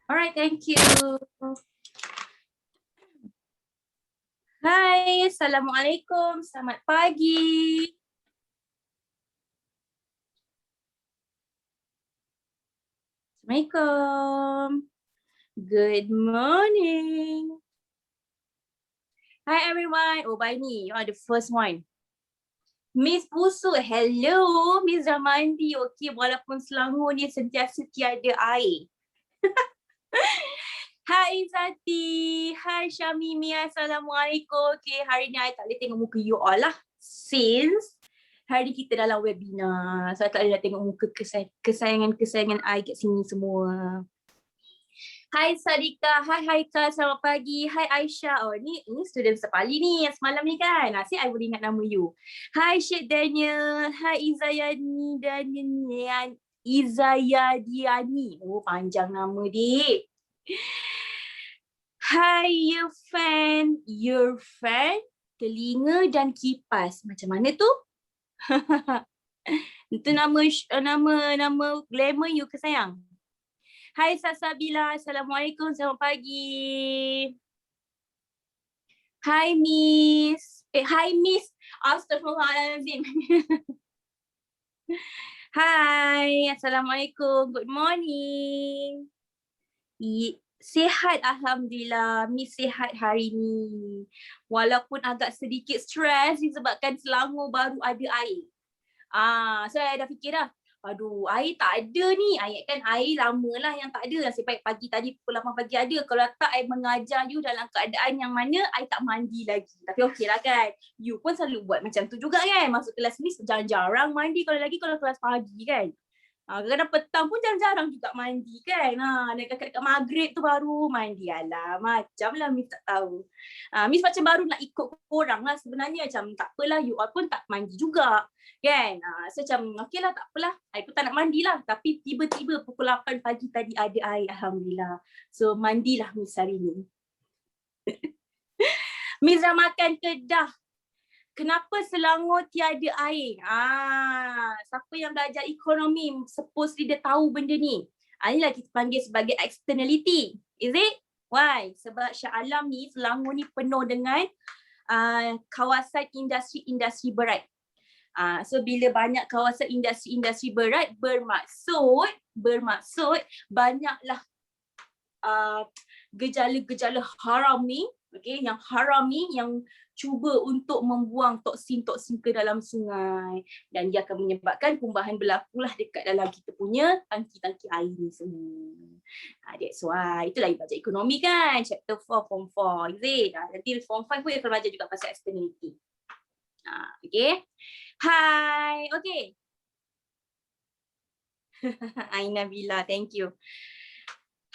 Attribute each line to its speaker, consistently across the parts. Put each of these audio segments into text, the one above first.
Speaker 1: Alright, thank you. Hai, Assalamualaikum. Selamat pagi. Assalamualaikum. Good morning. Hi everyone. Oh, Baini, you are the first one. Miss Pusu, hello. Miss Ramandi, okay. Walaupun Selangor ni sentiasa tiada air. Hai Zati. Hai Syamimi. Assalamualaikum. Okay, hari ni I tak boleh tengok muka you all lah. Since hari ni kita dalam webinar. So I tak boleh nak tengok muka kesayangan-kesayangan I kat sini semua. Hai Sadika. Hai Haika. Selamat pagi. Hai Aisyah. Oh ni student sepali ni yang semalam ni kan. Nasib I boleh ingat nama you. Hai Syed Daniel. Hai Izayadiani. Oh panjang nama dik. Hai your fan, telinga dan kipas. Macam mana tu? Itu nama glamour you ke sayang? Hai Sasabila, Assalamualaikum, selamat pagi. Hai Miss. Hai Miss. Astaghfirullahalazim. Hai, Assalamualaikum. Good morning. Sihat Alhamdulillah. Miss sihat hari ni. Walaupun agak sedikit stres disebabkan Selangor baru ada air. So saya dah fikir dah. Aduh, air tak ada ni. Kan air lamalah yang tak ada. Nasib baik pagi tadi pukul 8 pagi ada. Kalau tak, I mengajar you dalam keadaan yang mana I tak mandi lagi. Tapi okey lah kan. You pun selalu buat macam tu juga kan. Masuk kelas ni jarang-jarang mandi. Kalau kelas pagi kan. Kadang-kadang petang pun jarang-jarang juga mandi kan. Dekat maghrib tu baru mandi. Alah, macam lah Miss tak tahu. Miss macam baru nak ikut korang lah sebenarnya. Macam tak apalah, you all pun tak mandi juga. Kan? So macam okey lah, tak apalah. I pun tak nak mandi lah. Tapi tiba-tiba pukul 8 pagi tadi ada air. Alhamdulillah. So mandilah Miss hari ni. Miss dah makan ke dah? Kenapa Selangor tiada air? Siapa yang belajar ekonomi supposedly dia tahu benda ni. Inilah kita panggil sebagai externality. Is it? Why? Sebab Shah Alam ni, Selangor ni penuh dengan kawasan industri-industri berat. So bila banyak kawasan industri-industri berat bermaksud banyaklah gejala-gejala haram ni, okay, yang haram ni yang cuba untuk membuang toksin-toksin ke dalam sungai dan dia akan menyebabkan pembuahan berlakulah dekat dalam kita punya tangki-tangki air ni semua. That's why. Itulah belajar ekonomi kan, chapter 4 form 4, is it? Nanti form 5 pun akan belajar juga pasal externality. Okay. Hai. Okay. Aina Bila, thank you.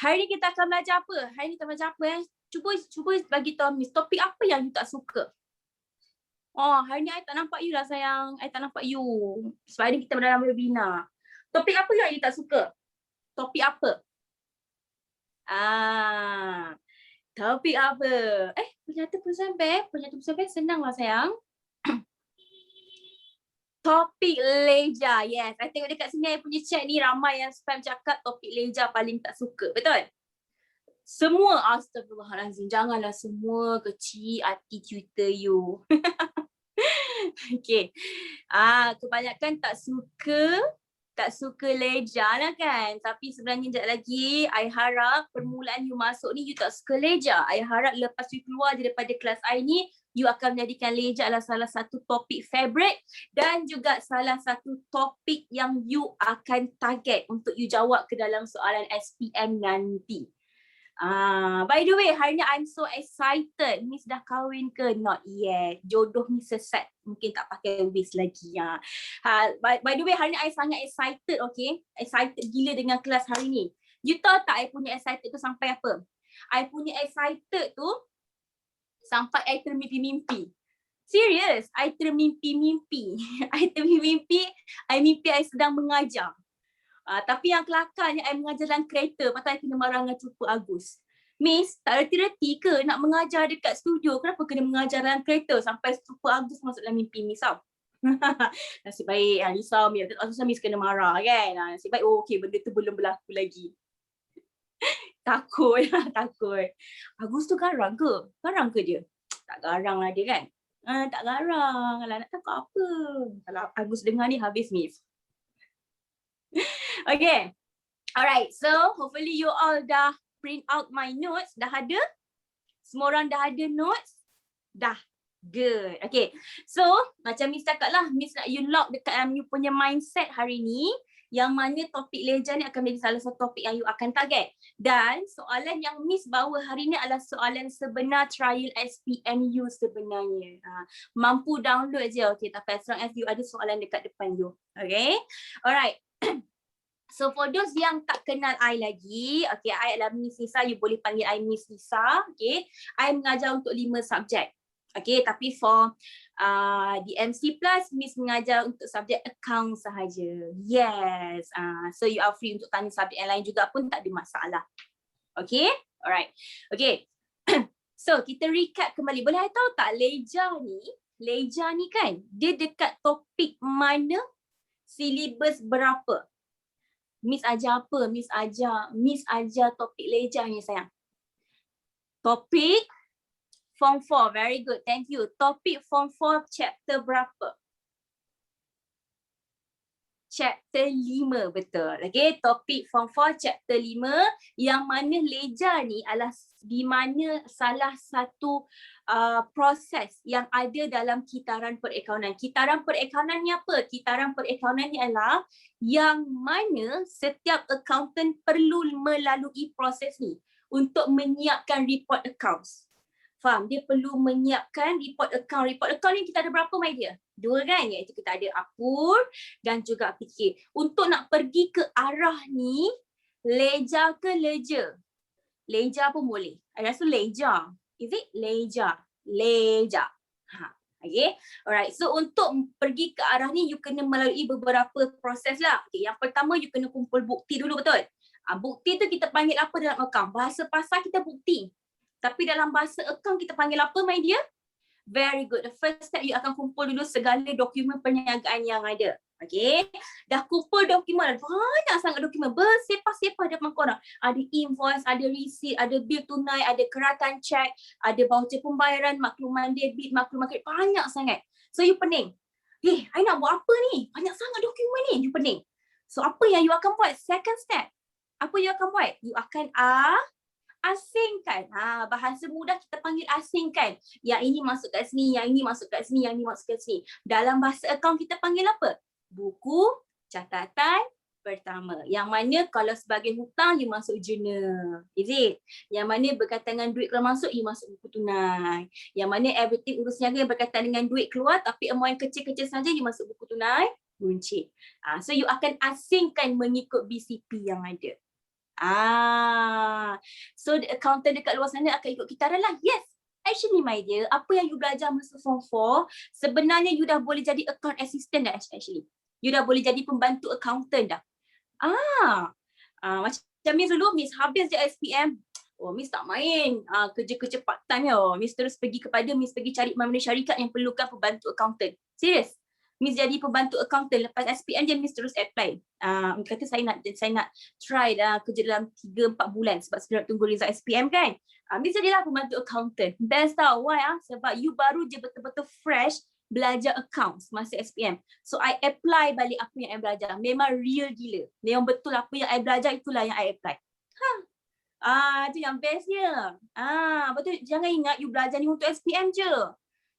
Speaker 1: Hari ni kita akan belajar apa? Cuba bagi tahu Miss, topik apa yang you tak suka? Hari ni I tak nampak you lah sayang. I tak nampak you. Sebab hari ni kita dalam webinar. Topik apa yang you tak suka? Topik apa? Topik apa? Penyata pun sampai senang lah sayang. Topik leja. Yes, I tengok dekat sini I punya chat ni ramai yang spam cakap topik leja paling tak suka. Betul? Semua, astagfirullahalazim, janganlah semua kecil hati Twitter you. Okay. Kebanyakan tak suka leja lah kan. Tapi sebenarnya sekejap lagi, I harap permulaan you masuk ni, you tak suka leja. I harap lepas you keluar daripada kelas I ni, you akan menjadikan leja adalah salah satu topik favorite dan juga salah satu topik yang you akan target untuk you jawab ke dalam soalan SPM nanti. By the way, hari ni I'm so excited. Miss dah kahwin ke? Not yet. Jodoh Miss sesat. Mungkin tak pakai waist lagi. By the way, hari ni I sangat excited, okay? Excited gila dengan kelas hari ni. You tahu tak I punya excited tu sampai apa? I punya excited tu sampai I termimpi-mimpi. Serius, I termimpi-mimpi. I mimpi I sedang mengajar. Tapi yang kelakarnya I mengajar dalam kereta, lepas tu I kena marah dengan Cupa Agus. Miss, tak reti-reti ke nak mengajar dekat studio? Kenapa kena mengajar dalam kereta sampai Cupa Agus masuk dalam mimpi Miss tau? Nasib baik, risau Miss kena marah kan? Nasib baik, okay, benda tu belum berlaku lagi. Takut. Takut. Agus tu garang ke? Garang ke dia? Tak garang lah dia kan? Tak garang. Alah, nak takut apa? Kalau Agus dengar ni habis Miss. Okay. Alright. So hopefully you all dah print out my notes. Dah ada? Semua orang dah ada notes? Dah. Good. Okay. So macam Miss cakap lah. Miss nak you lock dekat dalam you punya mindset hari ni. Yang mana topik leja ni akan menjadi salah satu topik yang you akan target. Dan soalan yang Miss bawa hari ni adalah soalan sebenar trial SPMU sebenarnya. Mampu download je. Okay, tapi as long as you ada soalan dekat depan you. Okay. Alright. So for those yang tak kenal I lagi, okay, I adalah Miss Nisa. You boleh panggil I Miss Nisa. Okay. I mengajar untuk 5 subjek. Okay, tapi for di MC Plus, Miss mengajar untuk subjek account sahaja. Yes. So you are free untuk tanya subjek yang lain juga pun tak ada masalah. Okay, alright. Okay. So kita recap kembali. Boleh tahu tak leja ni kan, dia dekat topik mana, silibus berapa? Miss ajar apa? Miss ajar topik leja ni sayang. Topik Form 4, very good. Thank you. Topik Form 4 chapter berapa? Chapter 5, betul. Okay, topik Form 4 chapter 5 yang mana leja ni adalah di mana salah satu proses yang ada dalam kitaran perakaunan. Kitaran perakaunan ni apa? Kitaran perakaunan ni adalah yang mana setiap accountant perlu melalui proses ni untuk menyiapkan report accounts. Faham? Dia perlu menyiapkan report account. Report account ni kita ada berapa, my dear? 2 kan? Iaitu kita ada apur dan juga fikir. Untuk nak pergi ke arah ni, leja ke leja? Leja pun boleh. I rasa leja. Is it? Leja. Okay. Alright. So untuk pergi ke arah ni, you kena melalui beberapa proses lah. Okay. Yang pertama, you kena kumpul bukti dulu, betul? Bukti tu kita panggil apa dalam account? Bahasa pasar kita bukti. Tapi dalam bahasa account kita panggil apa, my dear? Very good. The first step, you akan kumpul dulu segala dokumen perniagaan yang ada. Okay. Dah kumpul dokumen, banyak sangat dokumen. Bersepah-sepah depan korang. Ada invoice, ada receipt, ada bil tunai, ada keratan cek, ada voucher pembayaran, makluman debit, makluman kredit. Banyak sangat. So you pening. I nak buat apa ni? Banyak sangat dokumen ni. You pening. So apa yang you akan buat? Second step. Apa you akan buat? You akan asingkan. Bahasa mudah kita panggil asingkan. Yang ini masuk kat sini, yang ini masuk kat sini, yang ini masuk kat sini. Dalam bahasa account kita panggil apa? Buku catatan pertama. Yang mana kalau sebagai hutang, you masuk journal. Is it? Yang mana berkaitan dengan duit kalau masuk, you masuk buku tunai. Yang mana everything urus niaga yang berkaitan dengan duit keluar, tapi amount yang kecil-kecil saja, you masuk buku tunai, runcit. So you akan asingkan mengikut BCP yang ada. So the accountant dekat luar sana akan ikut kitaran lah. Yes. Actually, my dear, apa yang you belajar masa Form 4, sebenarnya you dah boleh jadi account assistant dah actually. You dah boleh jadi pembantu accountant dah. Macam Miss dulu, Miss habis je SPM. Miss tak main kerja-kerja part time ya. Miss terus pergi cari mana syarikat yang perlukan pembantu accountant. Serius. Miss jadi pembantu accountant. Lepas SPM je Miss terus apply. Kata saya nak try kerja dalam 3-4 bulan sebab saya nak tunggu result SPM kan. Miss jadilah pembantu accountant. Best tau. Why? Sebab you baru je betul-betul fresh belajar accounts masa SPM. So I apply balik apa yang I belajar. Memang real gila. Memang betul apa yang I belajar itulah yang I apply. Itu yang bestnya. Betul. Jangan ingat you belajar ni untuk SPM je.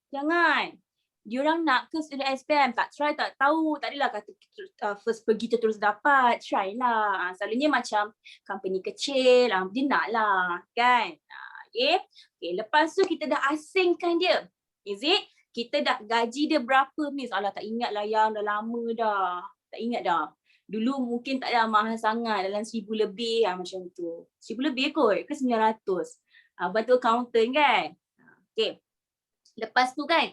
Speaker 1: Jangan. Diorang nak ke student SPM, tak try tak tahu, tak adalah kata first pergi terus dapat, try lah. Selalunya macam company kecil, dia nak lah kan. Okay, lepas tu kita dah asingkan dia. Is it? Kita dah gaji dia berapa, Miss? Alah tak ingat lah yang dah lama dah. Tak ingat dah. Dulu mungkin tak ada mahal sangat, dalam 1,000 lebih macam tu. 1,000 lebih kot, ke 900. Bantu accountant kan. Okay. Lepas tu kan,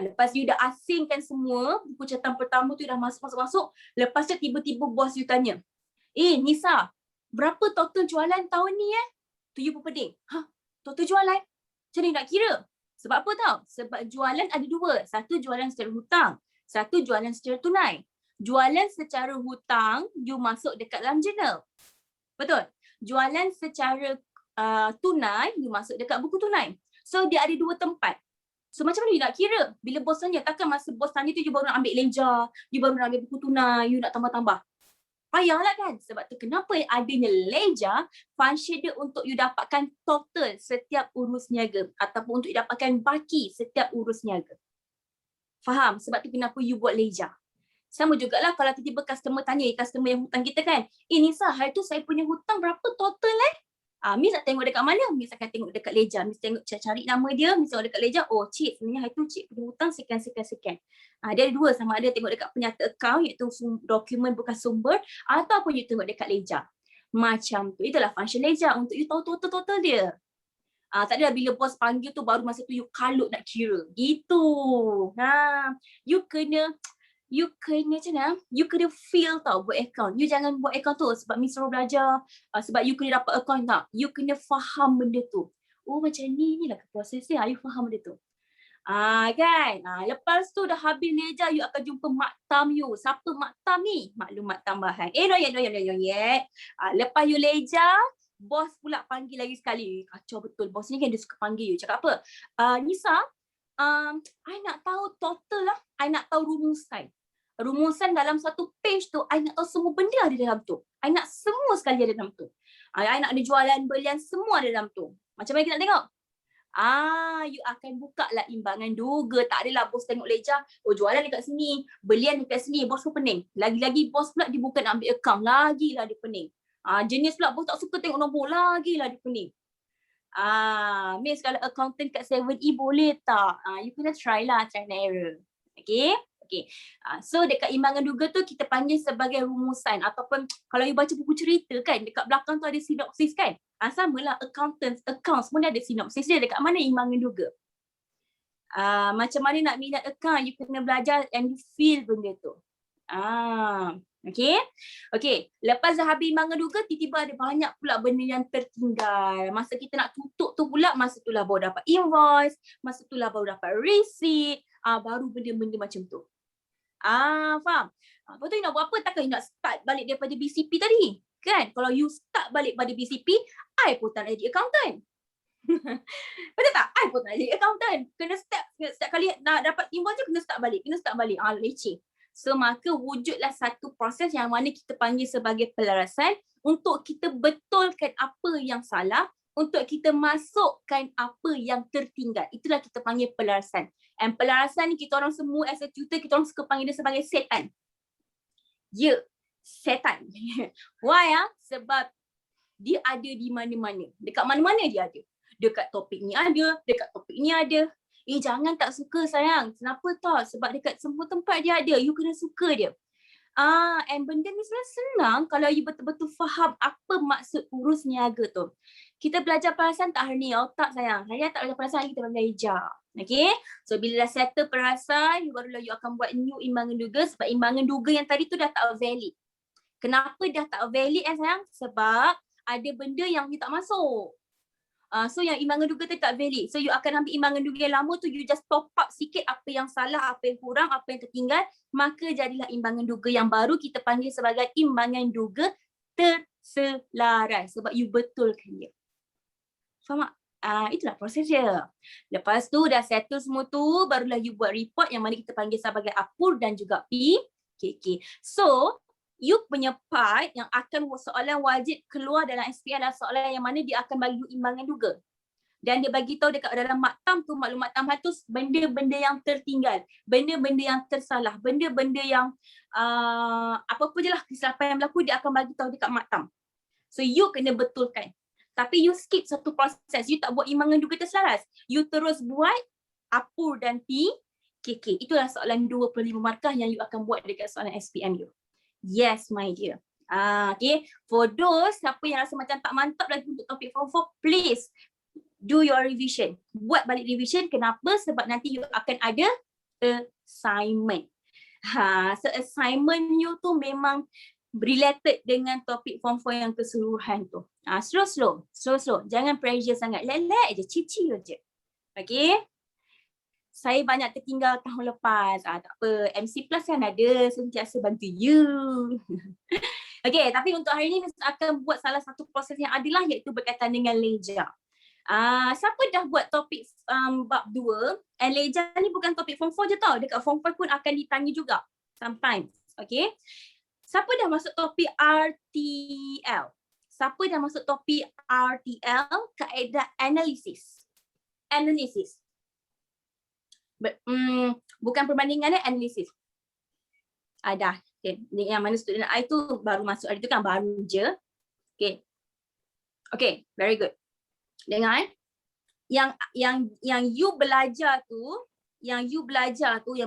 Speaker 1: lepas you dah asingkan semua, buku catatan pertama tu dah masuk. Lepas tu tiba-tiba bos you tanya, Nisa, berapa total jualan tahun ni Tu you pun pening. Total jualan? Macam mana nak kira? Sebab apa tau? Sebab jualan ada 2. Satu jualan secara hutang, satu jualan secara tunai. Jualan secara hutang, you masuk dekat dalam journal. Betul? jualan secara tunai, you masuk dekat buku tunai. So dia ada 2 tempat. So macam mana you nak kira? Bila bos tanya, takkan masa bos tanya tu you baru nak ambil ledger, you baru nak ambil buku tunai, you nak tambah-tambah. Payahlah kan? Sebab tu kenapa adanya ledger, function dia untuk you dapatkan total setiap urus niaga ataupun untuk you dapatkan baki setiap urus niaga. Faham? Sebab tu kenapa you buat ledger. Sama jugalah kalau tiba-tiba customer tanya, customer yang hutang kita kan, Nisa, hari tu saya punya hutang berapa total Miss nak tengok dekat mana? Miss akan tengok dekat ledger. Miss tengok cari nama dia, Miss tengok dekat ledger. Oh, cik, sebenarnya hari tu cik punya hutang sekian. Dia ada 2, sama ada tengok dekat penyata akaun iaitu dokumen bukan sumber ataupun you tengok dekat ledger. Macam tu. Itulah function ledger untuk you tahu total dia. Tak adalah bila bos panggil tu baru masa tu you kalut nak kira. Gitu. You kena feel tau buat account. You jangan buat account tu sebab Miss suruh belajar, sebab you kena dapat account tak. You kena faham benda tu. Oh macam ni lah proses dia. You faham benda tu. Kan? Lepas tu dah habis ledger, you akan jumpa maktam you. Siapa maktam ni? Maklumat tambahan. No yet. Lepas you ledger, bos pula panggil lagi sekali. Kacau betul. Bos ni kan dia suka panggil you. Cakap apa? Nisa, I nak tahu total lah. I nak tahu rumusan dalam satu page tu. I nak tahu semua benda ada dalam tu. I nak semua sekali ada dalam tu. I nak ada jualan belian semua ada dalam tu. Macam mana kita nak tengok? You akan buka lah imbangan duga. Tak adalah bos tengok ledger, oh jualan dekat sini, belian dekat sini, bos pun pening. Lagi-lagi bos pula dia bukan nak ambil account, lagilah dia pening. Jenis pula bos tak suka tengok nombor, lagilah dia pening. Miss kalau accountant kat 7E boleh tak? You kena try lah, try and error. Okay. So dekat imbangan duga tu kita panggil sebagai rumusan ataupun kalau you baca buku cerita kan, dekat belakang tu ada sinopsis kan. Samalah accounts pun ada sinopsis dia dekat mana imbangan duga. Macam mana nak minat account, you kena belajar and you feel benda tu. Okay. Lepas dah habis imbangan duga, tiba-tiba ada banyak pula benda yang tertinggal. Masa kita nak tutup tu pula, masa tu lah baru dapat invoice, masa tu lah baru dapat receipt, baru benda-benda macam tu. Faham? Lepas tu you nak buat apa? Takkan you nak start balik daripada BCP tadi? Kan? Kalau you start balik pada BCP, I pun tak nak jadi accountant. Betul tak? I pun tak nak jadi accountant. Kena setiap kali nak dapat invoice je, kena start balik. Leceh. So, maka wujudlah satu proses yang mana kita panggil sebagai pelarasan untuk kita betulkan apa yang salah, untuk kita masukkan apa yang tertinggal. Itulah kita panggil pelarasan. And pelarasan ni kita orang semua as a tutor, kita orang suka panggil dia sebagai setan. Setan. Why? Sebab dia ada di mana-mana. Dekat mana-mana dia ada. Dekat topik ni ada, dekat topik ni ada. Jangan tak suka sayang. Kenapa tak? Sebab dekat semua tempat dia ada. You kena suka dia. And benda ni sebenarnya senang kalau you betul-betul faham apa maksud urus niaga tu. Kita belajar perasaan tak hari ni? Tak sayang. Saya tak belajar perasaan, kita belajar hijab. Okay? So bila dah settle perasaan, barulah you akan buat new imbangan duga. Sebab imbangan duga yang tadi tu dah tak valid. Kenapa dah tak valid sayang? Sebab ada benda yang you tak masuk. So yang imbangan duga tu tak valid. So you akan ambil imbangan duga yang lama tu, you just top up sikit apa yang salah, apa yang kurang, apa yang tertinggal. Maka jadilah imbangan duga yang baru kita panggil sebagai imbangan duga terselaras. Sebab you betulkan dia. Faham tak? Itulah proses dia. Lepas tu dah settle semua tu, barulah you buat report yang mana kita panggil sebagai APUR dan juga PKK. So, you punya part yang akan soalan wajib keluar dalam SPM adalah soalan yang mana dia akan bagi you imbangan duga. Dan dia bagi tahu dekat dalam maktam tu, maklumat tambahan tu, benda-benda yang tertinggal, benda-benda yang tersalah, benda-benda yang apa-apa je lah kesilapan yang berlaku, dia akan bagi tahu dekat maktam. So, you kena betulkan. Tapi you skip satu proses. You tak buat imbangan duga terselaras. You terus buat APUR dan PKK. Itulah soalan 25 markah yang you akan buat dekat soalan SPM you. Yes, my dear. Okay. For those siapa yang rasa macam tak mantap lagi untuk topik form 4, please do your revision. Buat balik revision. Kenapa? Sebab nanti you akan ada assignment. So assignment you tu memang related dengan topik form 4 yang keseluruhan tu. Slow. Jangan pressure sangat. Let je, chill je. Okay. saya banyak tertinggal tahun lepas. Tak apa, MC Plus kan ada, sentiasa bantu you. Okay, tapi untuk hari ni Miss akan buat salah satu proses yang adil lah, iaitu berkaitan dengan leja. Siapa dah buat topik bab 2? Leja ni bukan topik form 4 je tau. Dekat form 5 pun akan ditanya juga sometimes. Okay. Siapa dah masuk topik RTL? Siapa dah masuk topik RTL? Kaedah analisis. Analisis. Bukan perbandingan, analisis. Dah. Okay. Yang mana student I tu baru masuk hari tu kan, baru je. Okay. Okay, very good. Dengar yang you belajar tu, yang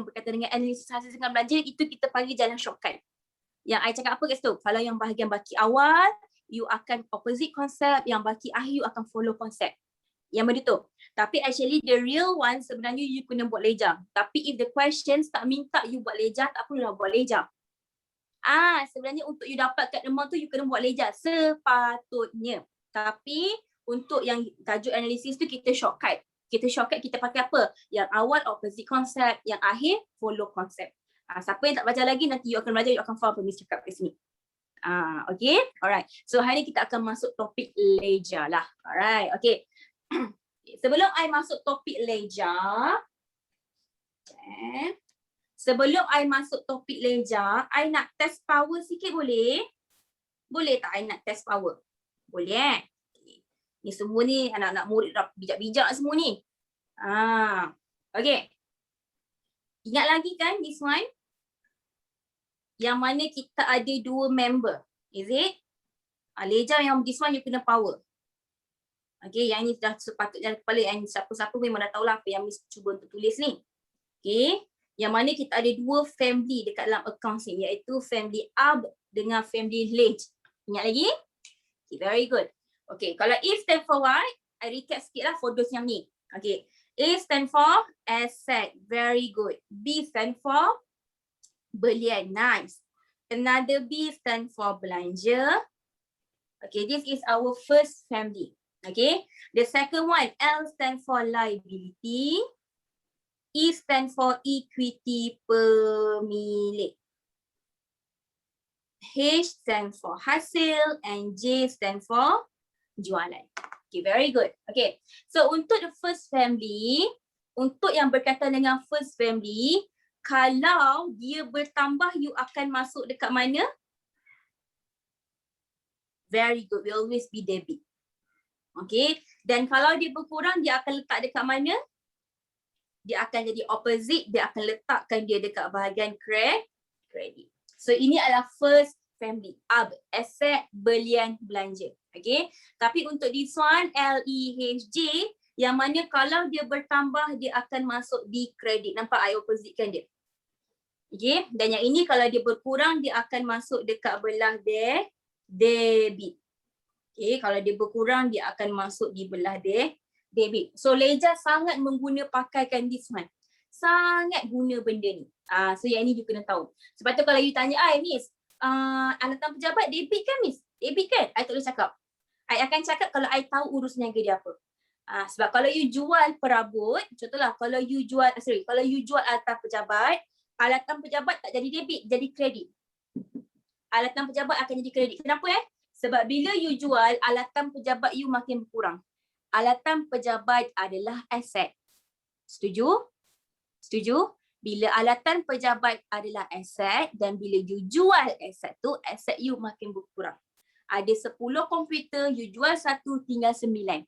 Speaker 1: berkaitan dengan analisis hasil dengan belajar, itu kita panggil jalan shortcut. Yang I cakap apa kat situ? Kalau yang bahagian baki awal, you akan opposite konsep, yang baki akhir you akan follow konsep. Yang benda tu. Tapi actually the real one sebenarnya you kena buat leja. Tapi if the questions tak minta you buat leja, tak perlulah buat leja. Sebenarnya untuk you dapat kat demam tu you kena buat leja sepatutnya. Tapi untuk yang tajuk analisis tu kita shortcut. Kita pakai apa? Yang awal opposite konsep, yang akhir follow konsep. Siapa yang tak belajar lagi, nanti you akan belajar, you akan faham apa Miss cakap kat sini. Okay, alright. So hari ni kita akan masuk topik leja lah. Alright, okay. Sebelum I masuk topik leja, I nak test power sikit boleh? Boleh tak I nak test power? Boleh. Ni semua ni anak-anak murid dah bijak-bijak semua ni. Okay. Ingat lagi kan this one? Yang mana kita ada 2 member. Is it? Leja yang this one you kena power. Okay, yang ni dah sepatutnya kepala, yang siapa-siapa memang dah tahulah apa yang Miss cuba untuk tulis ni. Okay. Yang mana kita ada 2 family dekat dalam accounts ni, iaitu family Ab dengan family Lej. Ingat lagi? Okay, very good. Okay, kalau A stand for what? I recap sikit lah for those yang ni. Okay, A stand for asset, very good. B stand for belian, nice. Another B stand for belanja. Okay, this is our first family. Okay, the second one, L stand for liability. E stand for equity pemilik. H stand for hasil and J stand for jualan. Okay, very good. Okay, so untuk the first family, untuk yang berkaitan dengan first family, kalau dia bertambah, you akan masuk dekat mana? Very good, will always be debit. Okay, dan kalau dia berkurang, dia akan letak dekat mana? Dia akan jadi opposite, dia akan letakkan dia dekat bahagian kredit. So ini adalah first family, aset, belian, belanja. Okay, tapi untuk this one, LEHJ, yang mana kalau dia bertambah, dia akan masuk di kredit. Nampak I opposite kan dia? Okay, dan yang ini kalau dia berkurang, dia akan masuk dekat belah debit. Okay, kalau dia berkurang, dia akan masuk di belah debit. So leja sangat pakaikan this one. Sangat guna benda ni. So yang ni you kena tahu. Sebab tu kalau you tanya, Miss, alatan pejabat debit kan Miss? Debit kan? I tak boleh cakap. I akan cakap kalau I tahu urus niaga dia apa. Sebab kalau you jual perabot, contohlah kalau you jual alatan pejabat tak jadi debit, jadi kredit. Alatan pejabat akan jadi kredit. Kenapa Sebab bila you jual, alatan pejabat you makin berkurang. Alatan pejabat adalah aset. Setuju? Setuju? Bila alatan pejabat adalah aset dan bila you jual aset tu, aset you makin berkurang. Ada 10 komputer, you jual 1, tinggal 9.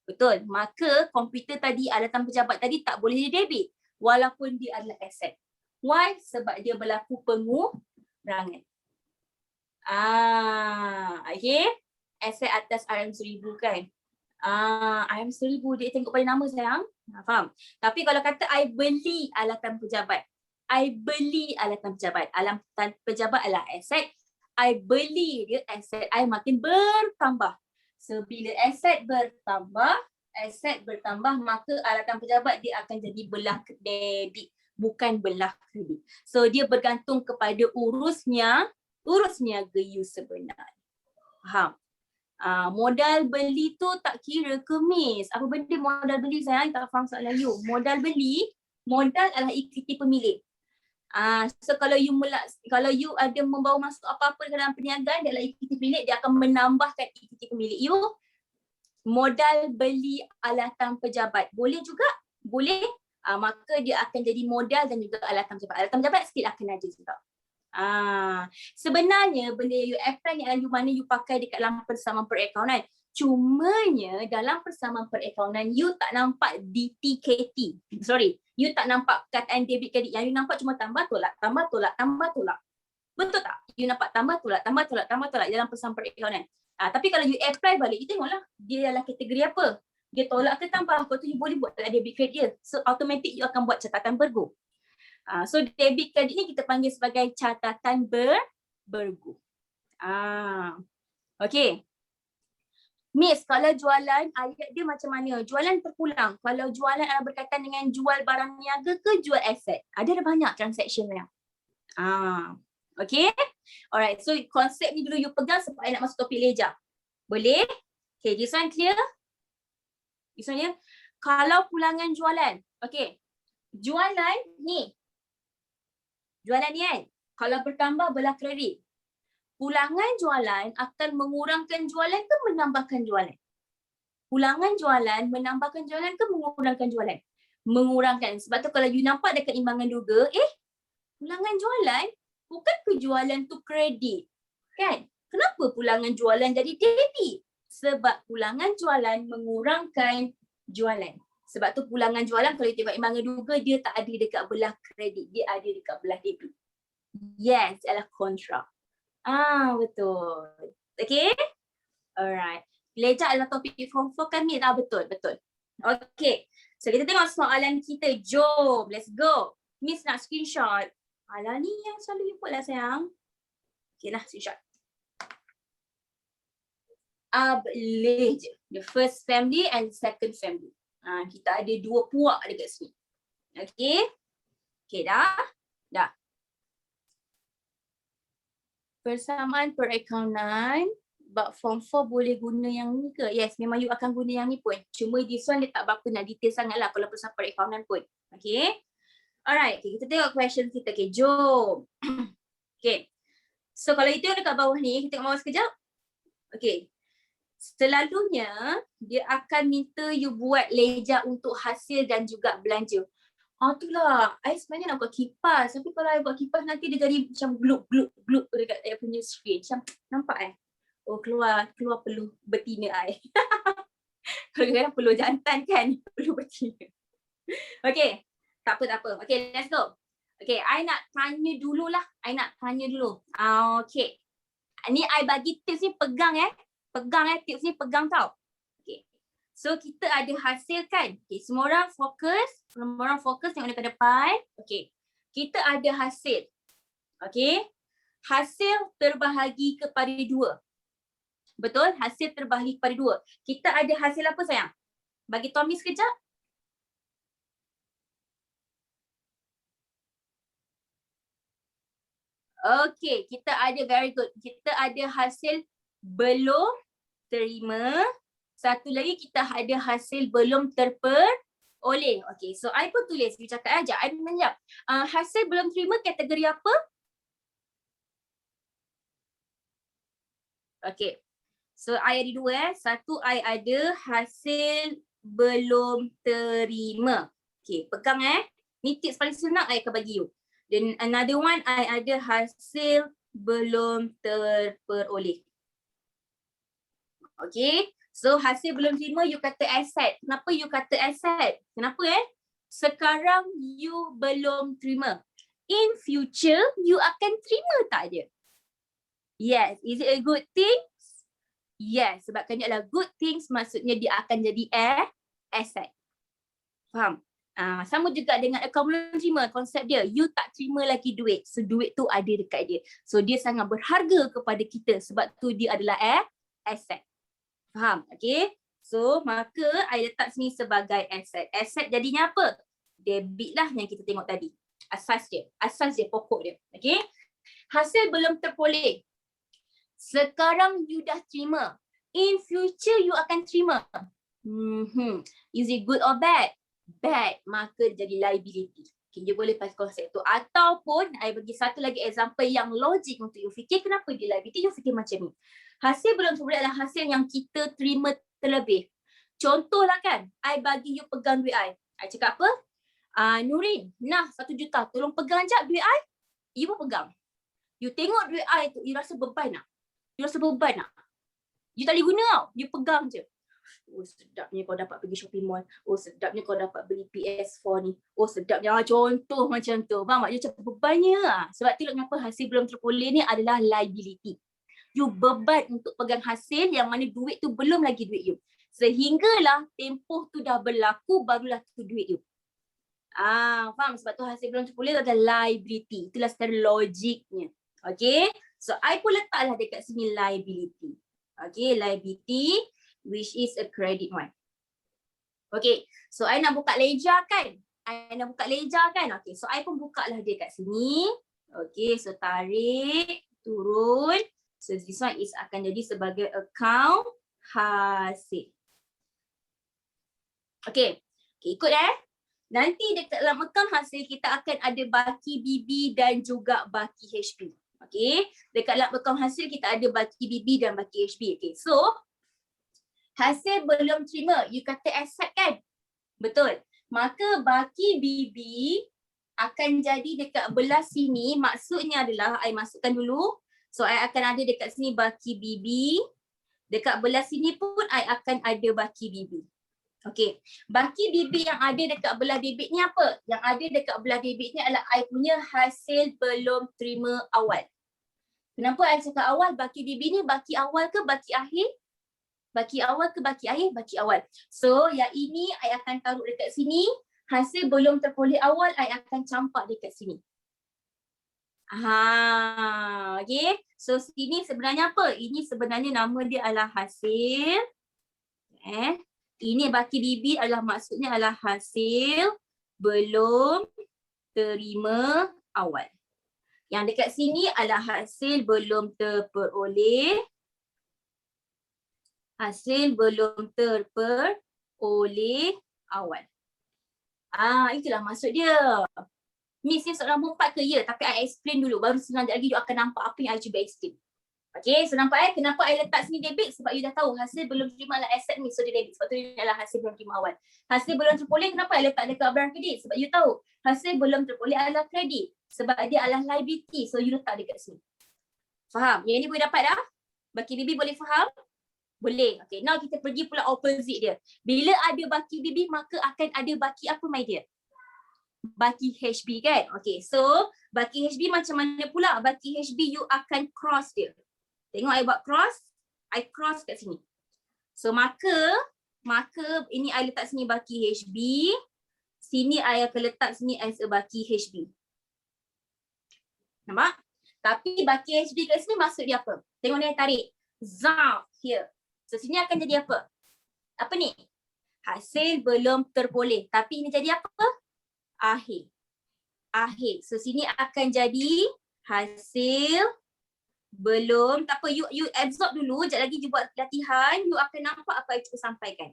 Speaker 1: Betul? Maka komputer tadi, alatan pejabat tadi tak boleh debit walaupun dia adalah aset. Why? Sebab dia berlaku pengurangan. Okay. Aset atas RM1000 kan? RM1000 dia tengok pada nama sayang. Faham? Tapi kalau kata I beli alatan pejabat. Alatan pejabat adalah aset. I beli dia, aset I makin bertambah. So bila aset bertambah, maka alatan pejabat dia akan jadi belah debit, bukan belah kredit. So dia bergantung kepada urus niaga you sebenarnya. Faham? Modal beli tu tak kira ke Miss? Apa benda modal beli sayang? Tak faham soalan you. Modal beli, modal adalah equity pemilik. So kalau you ada membawa masuk apa-apa dalam perniagaan dalam equity pemilik, dia akan menambahkan equity pemilik you. Modal beli alatan pejabat. Boleh juga? Boleh. Maka dia akan jadi modal dan juga alatan pejabat. Alatan pejabat sikit akan ada juga. Sebenarnya benda yang you apply ni adalah mana you pakai dekat dalam persamaan perakaunan. Cumanya dalam persamaan perakaunan you tak nampak DTKT. You tak nampak kataan debit kredit. Yang you nampak cuma tambah tolak, tambah tolak, tambah tolak. Betul tak? You nampak tambah tolak, tambah tolak, tambah tolak dalam persamaan perakaunan. Tapi kalau you apply balik, you tengoklah dia dalam kategori apa. Dia tolak ke tambah, lepas tu you boleh buat dalam debit kredit dia. So automatic you akan buat catatan bergu. So debit kredit ni kita panggil sebagai catatan bergu. Okay. Miss, kalau jualan ayat dia macam mana? Jualan terpulang. Kalau jualan adalah berkaitan dengan jual barang niaga ke jual aset? Ada banyak transaction yang. Okay. Alright. So konsep ni dulu you pegang sebab I nak masuk topik leja. Boleh? Okay. This one clear? This one clear? Kalau pulangan jualan. Okay. Jualan ni. Jualan ni kan, kalau bertambah belah kredit, pulangan jualan akan mengurangkan jualan ke menambahkan jualan? Pulangan jualan menambahkan jualan ke mengurangkan jualan? Mengurangkan. Sebab tu kalau you nampak dekat imbangan duga, pulangan jualan bukan ke jualan tu kredit. Kan? Kenapa pulangan jualan jadi debit? Sebab pulangan jualan mengurangkan jualan. Sebab tu pulangan jualan kalau you tengok imbangan duga, dia tak ada dekat belah kredit. Dia ada dekat belah debit. Yes, adalah kontra. Betul. Okay? Alright. Leja adalah topik form 4 kan ni? Betul. Okay. So kita tengok soalan kita. Jom, let's go. Miss nak screenshot. Alah ni yang selalu you buat lah sayang. Okay lah, screenshot. Boleh je. The first family and second family. Kita ada dua puak dekat sini. Okay. Okay dah. Persamaan perakaunan. Bab form 4 boleh guna yang ni ke? Yes, memang you akan guna yang ni pun. Cuma this one dia tak berapa nak detail sangat lah kalau persamaan perakaunan pun. Okay. Alright. Okay, kita tengok question kita. Okay, jom. Okay. So kalau itu dekat bawah ni, kita tengok bawah sekejap. Okay. Selalunya dia akan minta you buat leja untuk hasil dan juga belanja. Itulah. I sebenarnya nak buat kipas. Tapi kalau I buat kipas nanti dia jadi macam gluk dekat I punya screen. Macam nampak keluar peluh betina I. Kadang-kadang peluh jantan kan. Peluh betina. Okay. Tak apa. Okay, let's go. Okay, I nak tanya dulu. Okay. Ni I bagi tips ni pegang tips ni pegang tau. Okay. So kita ada hasil kan. Okay, semua orang fokus tengok dekat depan. Okay. Kita ada hasil. Okay. Hasil terbahagi kepada 2. Betul? Hasil terbahagi kepada 2. Kita ada hasil apa sayang? Bagi Tommy sekejap. Okay, kita ada very good. Kita ada hasil belum terima. Satu lagi kita ada hasil belum terperoleh. Okay, so I pun tulis. You cakap aja. I menjawab. Hasil belum terima kategori apa? Okay. So I ada 2. Satu I ada hasil belum terima. Okay, pegang Ni tips paling senang I akan bagi you. Then another one I ada hasil belum terperoleh. Okay. So hasil belum terima you kata asset. Kenapa you kata asset? Kenapa Sekarang you belum terima. In future you akan terima tak dia? Yes. Is it a good thing? Yes. Sebabkan dia adalah good things maksudnya dia akan jadi asset. Faham? Sama juga dengan account belum terima, konsep dia. You tak terima lagi duit. So duit tu ada dekat dia. So dia sangat berharga kepada kita sebab tu dia adalah asset. Faham? Okay. So maka I letak sini sebagai asset. Asset jadinya apa? Debit lah yang kita tengok tadi. Asas dia, pokok dia. Okay. Hasil belum terperoleh. Sekarang you dah terima. In future you akan terima. Is it good or bad? Bad, maka jadi liability. Okay, you boleh pakai konsep tu. Ataupun, I bagi satu lagi example yang logik untuk you fikir. Kenapa dia liability? You fikir macam ni. Hasil belum terboleh adalah hasil yang kita terima terlebih. Contohlah kan, I bagi you pegang duit I. I cakap apa? Nurin, nah 1 juta, tolong pegang jap duit I. You pun pegang. You tengok duit I tu, you rasa beban tak? You rasa beban tak? You tak boleh guna tau. You pegang je. Oh sedapnya kau dapat pergi shopping mall. Oh sedapnya kau dapat beli PS4 ni. Oh sedapnya. Contoh macam tu. Faham tak? You macam bebannya lah. Sebab tu kenapa hasil belum terpoleh ni adalah liability. You beban untuk pegang hasil yang mana duit tu belum lagi duit you. Sehinggalah tempoh tu dah berlaku barulah tu duit you. Faham? Sebab tu hasil belum terpoleh tu adalah liability. Itulah secara logiknya. Okay. So I pun letaklah dekat sini liability. Okay, liability which is a credit one. Okay, so I nak buka ledger kan? Okay, so I pun buka lah dia kat sini. Okay, so tarik, turun. So this one is akan jadi sebagai account hasil. Okay, ikut Nanti dekat dalam account hasil kita akan ada baki BB dan juga baki HP. Okay, dekat dalam account hasil kita ada baki BB dan baki HP. Okay, so hasil belum terima, you kata accept kan? Betul. Maka baki BB akan jadi dekat belah sini, maksudnya adalah I masukkan dulu. So I akan ada dekat sini baki BB. Dekat belah sini pun I akan ada baki BB. Okay, baki BB yang ada dekat belah debit ni apa? Yang ada dekat belah debit ni adalah I punya hasil belum terima awal. Kenapa I cakap awal? Baki BB ni baki awal ke baki akhir? Baki awal ke baki akhir? Baki awal. So yang ini I akan taruh dekat sini. Hasil belum terpoleh awal I akan campak dekat sini. Okay. So sini sebenarnya apa? Ini sebenarnya nama dia adalah hasil. Ini baki BB adalah maksudnya adalah hasil belum terima awal. Yang dekat sini adalah hasil belum terperoleh. Hasil belum terperoleh awal. Itulah maksud dia. Miss ni soalan nombor 4 ke? Ya, tapi I explain dulu. Baru sekejap lagi you akan nampak apa yang I cuba explain. Okay, so nampak kenapa I letak sini debit? Sebab you dah tahu hasil belum terima adalah asset ni, so dia debit. Sebab tu dia adalah hasil belum terima awal. Hasil belum terpoleh, kenapa I letak dekat barang kredit? Sebab you tahu hasil belum terpoleh adalah kredit. Sebab dia adalah liability, so you letak dekat sini. Faham? Yang ini boleh dapat dah? Baki BB boleh faham? Boleh. Okay, now kita pergi pula opposite dia. Bila ada baki BB, maka akan ada baki apa my dear? Baki HB kan? Okay, so baki HB macam mana pula? Baki HB you akan cross dia. Tengok I buat cross. I cross kat sini. So maka ini I letak sini baki HB. Sini I akan letak sini as a baki HB. Nampak? Tapi baki HB kat sini maksud dia apa? Tengok ni I tarik. Zap here. So sini akan jadi apa? Apa ni? Hasil belum terpoleh. Tapi ini jadi apa? Akhir. So sini akan jadi hasil belum. Tak apa, you absorb dulu. Sekejap lagi you buat latihan. You akan nampak apa yang cuba sampaikan.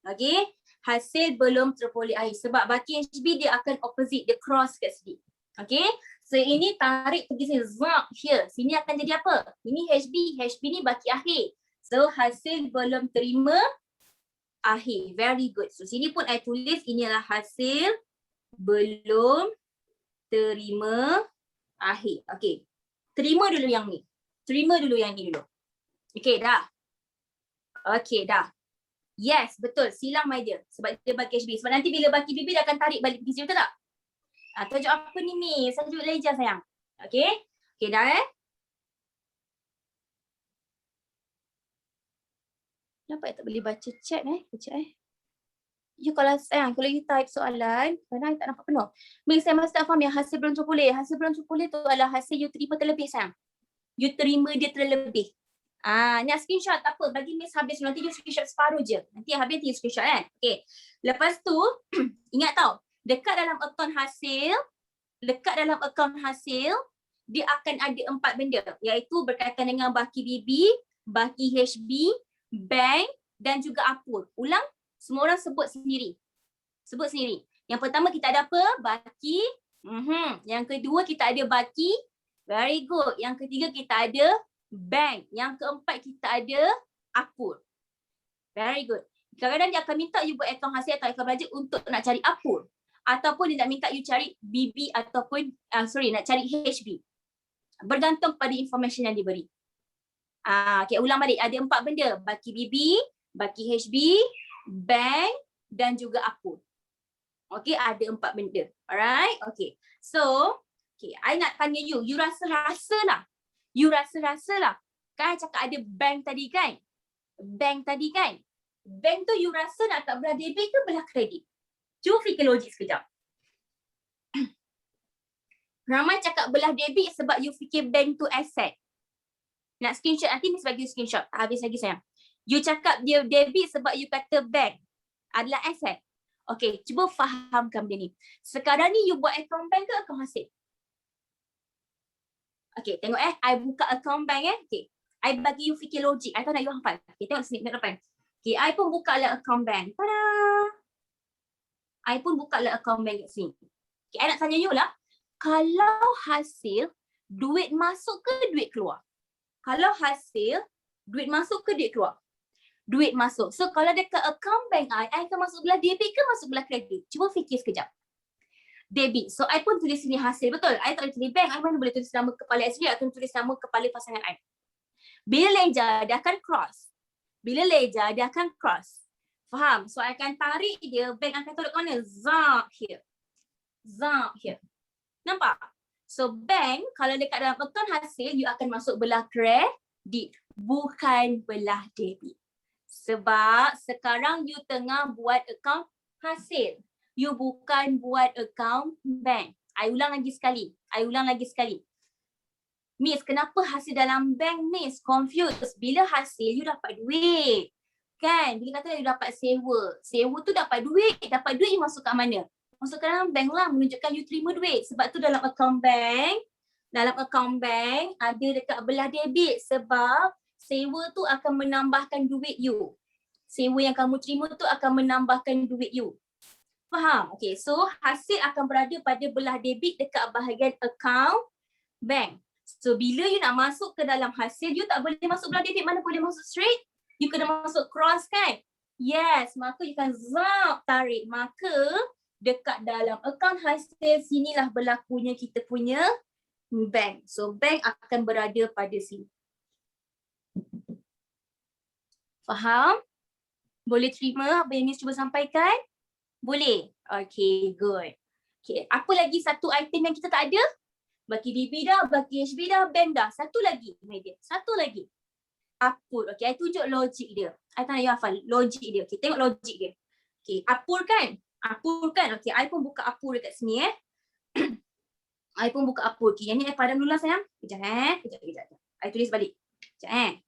Speaker 1: Okay. Hasil belum terpoleh akhir. Sebab baki HB dia akan opposite. Dia cross kat sini. Okay. So ini tarik pergi sini. Zap here. Sini akan jadi apa? Ini HB. HB ni baki akhir. So hasil belum terima akhir. Very good. So sini pun I tulis ini adalah hasil belum terima akhir. Okay. Terima dulu yang ni. Terima dulu yang ni dulu. Okay dah. Okay dah. Yes betul. Silang my dear. Sebab dia baki HB. Sebab nanti bila baki BB dia akan tarik balik pergi sini, betul tak? Tajuk apa ni Miss? Tajuk ledger sayang. Okay. Okay dah Kenapa tak boleh baca chat Kejap You kalau you type soalan, kerana I tak nampak penuh. Miss, saya masih tak faham yang hasil belum terpoleh. Hasil belum terpoleh tu adalah hasil you terima terlebih sayang. You terima dia terlebih. Nak screenshot tak apa. Bagi Miss habis nanti you screenshot separuh je. Nanti habis you screenshot kan. Okay. Lepas tu, ingat tau. Dekat dalam akaun hasil, dia akan ada 4 benda. Iaitu berkaitan dengan baki BB, baki HB, bank dan juga apur. Ulang, semua orang sebut sendiri. Sebut sendiri. Yang pertama kita ada apa? Baki. Yang kedua kita ada baki. Very good. Yang ketiga kita ada bank. Yang keempat kita ada apur. Very good. Kadang-kadang dia akan minta you buat akaun hasil atau akaun belanja untuk nak cari apur. Ataupun dia nak minta you cari BB ataupun, nak cari HB. Bergantung pada information yang diberi. Okay, ulang balik. Ada 4 benda. Baki BB, baki HB, bank dan juga apur. Okay, ada 4 benda. Alright? Okay. So, okay, I nak tanya you. You rasa-rasa lah. You rasa-rasa lah. Kan I cakap ada bank tadi kan? Bank tadi kan? Bank tu you rasa nak kat belah debit ke belah kredit? Cuba fikir logik sekejap. Ramai cakap belah debit sebab you fikir bank tu asset. Nak screenshot nanti Miss bagi screenshot. Habis lagi sayang. You cakap dia debit sebab you kata bank adalah asset. Okay, cuba fahamkan benda ni. Sekarang ni you buat account bank ke account hasil? Okay, tengok I buka account bank Okay. I bagi you fikir logik. I tahu nak you hafal. Okay, tengok sini depan. Okay, I pun buka lah account bank. Tada! I pun buka lah account bank kat sini. Okay, I nak tanya you lah. Kalau hasil, duit masuk ke duit keluar? Kalau hasil, duit masuk ke duit keluar? Duit masuk. So, kalau dekat account bank I akan masuk belah debit ke masuk belah kredit? Cuba fikir sekejap. Debit. So, I pun tulis sini hasil. Betul? I tak boleh tulis bank. I mana boleh tulis nama kepala SG atau tulis nama kepala pasangan I. Bila ledger, dia akan cross. Bila ledger, dia akan cross. Faham? So, I akan tarik dia. Bank akan taruh ke mana? Zap here. Zap here. Nampak? So, bank, kalau dekat dalam account hasil, you akan masuk belah kredit. Bukan belah debit. Sebab sekarang you tengah buat account hasil. You bukan buat account bank. I ulang lagi sekali. Miss, kenapa hasil dalam bank, Miss? Confused. Bila hasil, you dapat duit. Kan? Bila kata you dapat sewa. Sewa tu dapat duit. Dapat duit, you masuk kat mana? Masuk ke dalam bank lah. Menunjukkan you terima duit. Sebab tu dalam account bank, ada dekat belah debit. Sebab sewa tu akan menambahkan duit you. Sewa yang kamu terima tu akan menambahkan duit you. Faham? Okay, so hasil akan berada pada belah debit dekat bahagian account bank. So bila you nak masuk ke dalam hasil, you tak boleh masuk belah debit. Mana boleh masuk straight? You kena masuk cross kan? Yes, maka you kan zap tarik. Maka dekat dalam account hasil, sinilah berlakunya kita punya bank. So bank akan berada pada sini. Faham? Boleh terima apa yang Miss cuba sampaikan? Boleh? Okay, good. Okay, apa lagi satu item yang kita tak ada? Baki BB dah, baki HB dah, bank dah. Satu lagi, media. Satu lagi. Apur. Okay, I tunjuk logik dia. I tak nak you hafal logik dia. Okay, tengok logik dia. Okay, apur kan? Apur kan? Okay, I pun buka apur dekat sini I pun buka apur. Okay, yang ni I padam dulu lah sayang. Kejap Kejap. I tulis balik. Kejap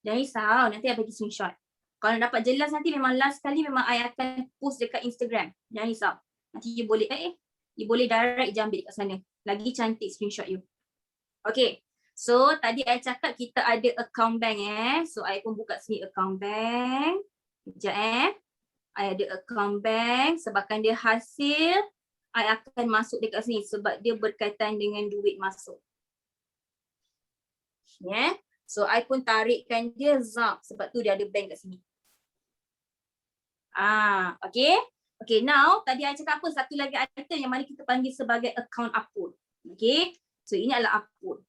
Speaker 1: Jangan risau, nanti I bagi screenshot. Kalau dapat jelas nanti memang last kali memang I akan post dekat Instagram. Jangan risau. Nanti you boleh, you boleh direct je ambil dekat sana. Lagi cantik screenshot you. Okay. So, tadi I cakap kita ada account bank So, I pun buka sini account bank. Sekejap I ada account bank. Sebabkan dia hasil, I akan masuk dekat sini. Sebab dia berkaitan dengan duit masuk. So, I pun tarikkan dia zap. Sebab tu dia ada bank kat sini. Okay. Okay, now tadi I cakap apa? Satu lagi item yang mana kita panggil sebagai account apur. Okay. So, ini adalah apur.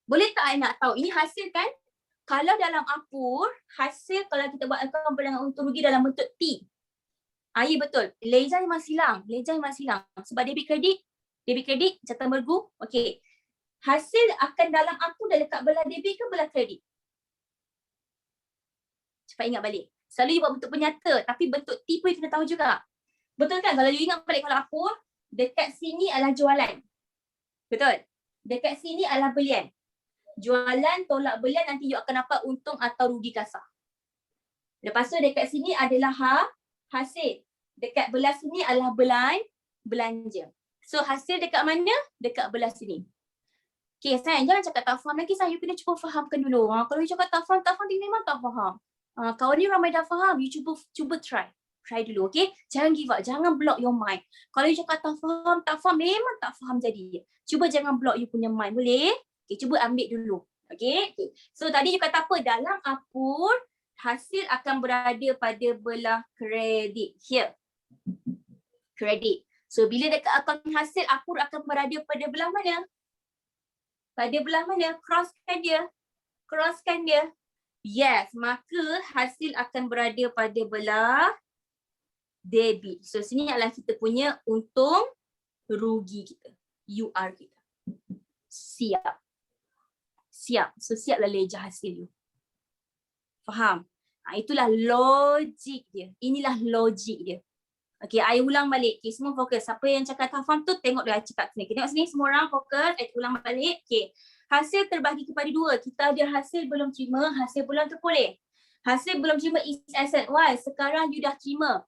Speaker 1: Boleh tak I nak tahu? Ini hasil kan? Kalau dalam apur, hasil kalau kita buat account berdangan untung rugi dalam bentuk T. Ya betul. Ledger memang silang. Sebab debit kredit, catatan bergu. Okay. Hasil akan dalam apur dah dekat belah debit ke belah kredit? Cepat ingat balik. Selalu you buat bentuk penyata, tapi bentuk T pun you kena tahu juga. Betul kan? Kalau you ingat balik kalau apur, dekat sini adalah jualan. Betul? Dekat sini adalah belian. Jualan tolak belian, nanti you akan dapat untung atau rugi kasar. Lepas tu dekat sini adalah hasil. Dekat belah sini adalah belanja. So hasil dekat mana? Dekat belah sini. Okay, sayang jangan cakap tak faham lagi, sayang. You kena cuba fahamkan dulu. Kalau you cakap tak faham, dia memang tak faham. Kawan ni ramai dah faham, you cuba try. Try dulu, okay? Jangan give up, jangan block your mind. Kalau you cakap tak faham, memang tak faham jadi. Cuba jangan block you punya mind, boleh? Okay, cuba ambil dulu. Okay? So tadi you kata apa? Dalam apur, hasil akan berada pada belah kredit. Here. Kredit. So bila dekat akaun hasil, apur akan berada pada belah mana? Pada belah mana? Crosskan dia. Crosskan dia. Yes, maka hasil akan berada pada belah debit. So sini adalah kita punya untung rugi kita. UR kita. Siap. Siap. So siaplah ledger hasil you. Faham? Itulah logik dia. Inilah logik dia. Okay, I ulang balik. Okay, semua fokus. Siapa yang cakap tak faham tu, tengok dia cakap sini. Okay, tengok sini semua orang fokus. I ulang balik. Okay. Hasil terbahagi kepada dua. Kita ada hasil belum terima, hasil belum terpoleh. Hasil belum terima is asset. Why? Sekarang you dah terima.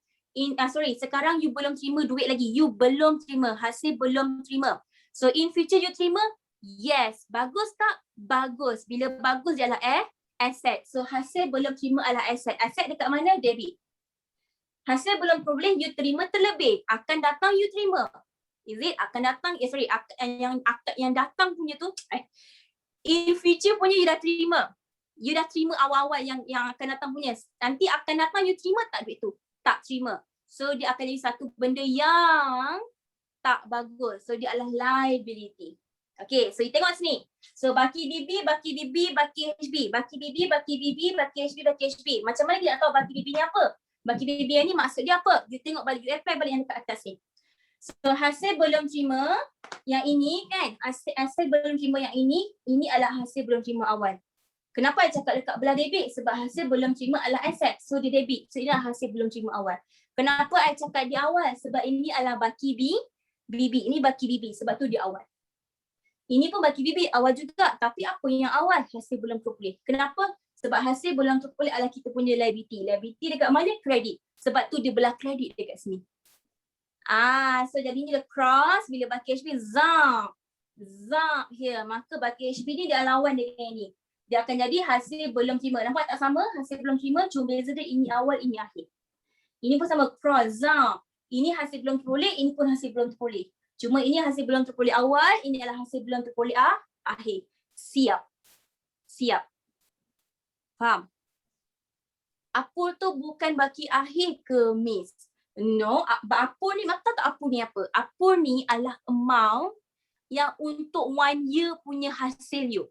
Speaker 1: Sekarang you belum terima duit lagi. You belum terima. Hasil belum terima. So in future you terima? Yes. Bagus tak? Bagus. Bila bagus dia adalah asset. So hasil belum terima adalah asset. Asset dekat mana? Debit. Hasil belum boleh you terima terlebih. Akan datang you terima. Is it? Akan datang, yang datang punya tu, in future punya you dah terima. You dah terima awal-awal yang akan datang punya. Nanti akan datang you terima tak duit tu? Tak terima. So dia akan jadi satu benda yang tak bagus. So dia adalah liability. Okay, so you tengok sini. So baki DB, baki DB, baki HB. Baki DB, baki BB, baki HB, baki HB. Macam mana kita nak tahu baki DB ni apa? Baki DB ni maksud dia apa? You tengok balik, you apply balik yang dekat atas ni. So hasil belum terima yang ini kan, hasil belum terima yang ini adalah hasil belum terima awal. Kenapa saya cakap dekat belah debit? Sebab hasil belum terima adalah aset. So dia debit. So inilah hasil belum terima awal. Kenapa saya cakap di awal? Sebab ini adalah baki BB. Ini baki BB. Sebab tu di awal. Ini pun baki BB awal juga. Tapi apa yang awal? Hasil belum terpulih. Kenapa? Sebab hasil belum terpulih adalah kita punya liability. Liability dekat mana? Kredit. Sebab tu dia belah kredit dekat sini. So jadinya dia cross bila baki HB zap here. Maka baki HB ni dia lawan dengan ini. Dia akan jadi hasil belum terima. Nampak tak sama? Hasil belum terima. Cuma beza dia ini awal, ini akhir. Ini pun sama cross zap. Ini hasil belum terpulih, ini pun hasil belum terpulih. Cuma ini hasil belum terpulih awal, ini adalah hasil belum terpulih akhir. Siap. Faham? Apur tu bukan baki akhir ke miss? No, apur ni, maka tak apur ni apa? Apur ni adalah amount yang untuk 1 year punya hasil you.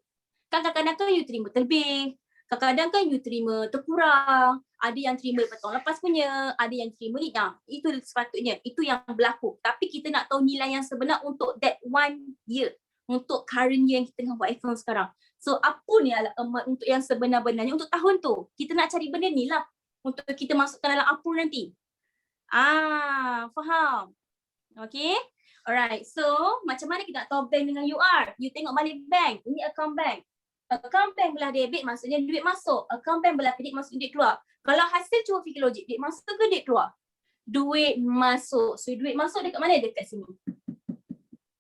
Speaker 1: Kan kadang-kadang kan you terima terlebih. Kadang-kadang kan you terima terkurang. Ada yang terima tahun lepas punya. Ada yang terima ni. Itu sepatutnya. Itu yang berlaku. Tapi kita nak tahu nilai yang sebenar untuk that 1 year. Untuk current year yang kita tengah buat account sekarang. So apa ni adalah amount untuk yang sebenar-benarnya untuk tahun tu. Kita nak cari benda ni lah. Untuk kita masukkan dalam apur nanti. Faham? Okay. Alright. So macam mana kita nak tahu bank dengan UR? You tengok balik bank. Ini account bank. Account bank belah debit maksudnya duit masuk. Account bank belah kredit maksudnya duit keluar. Kalau hasil cuba fikir logik. Duit masuk ke duit keluar? Duit masuk. So duit masuk dekat mana? Dekat sini.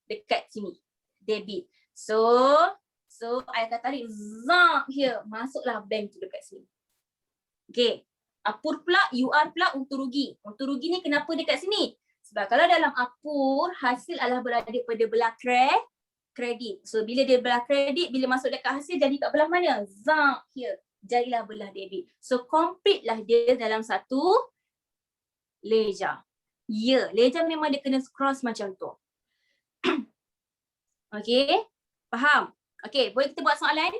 Speaker 1: Dekat sini. Debit. So I akan tarik zap here. Masuklah bank tu dekat sini. Okay. Apur pula, UR pula untung rugi. Untung rugi ni kenapa dekat sini? Sebab kalau dalam apur, hasil adalah berada pada belah kredit. So bila dia belah kredit, bila masuk dekat hasil jadi kat belah mana? Zap here. Jadilah belah debit. So complete lah dia dalam satu ledger. Ya, ledger memang dia kena cross macam tu. Okay, faham? Okay, boleh kita buat soalan?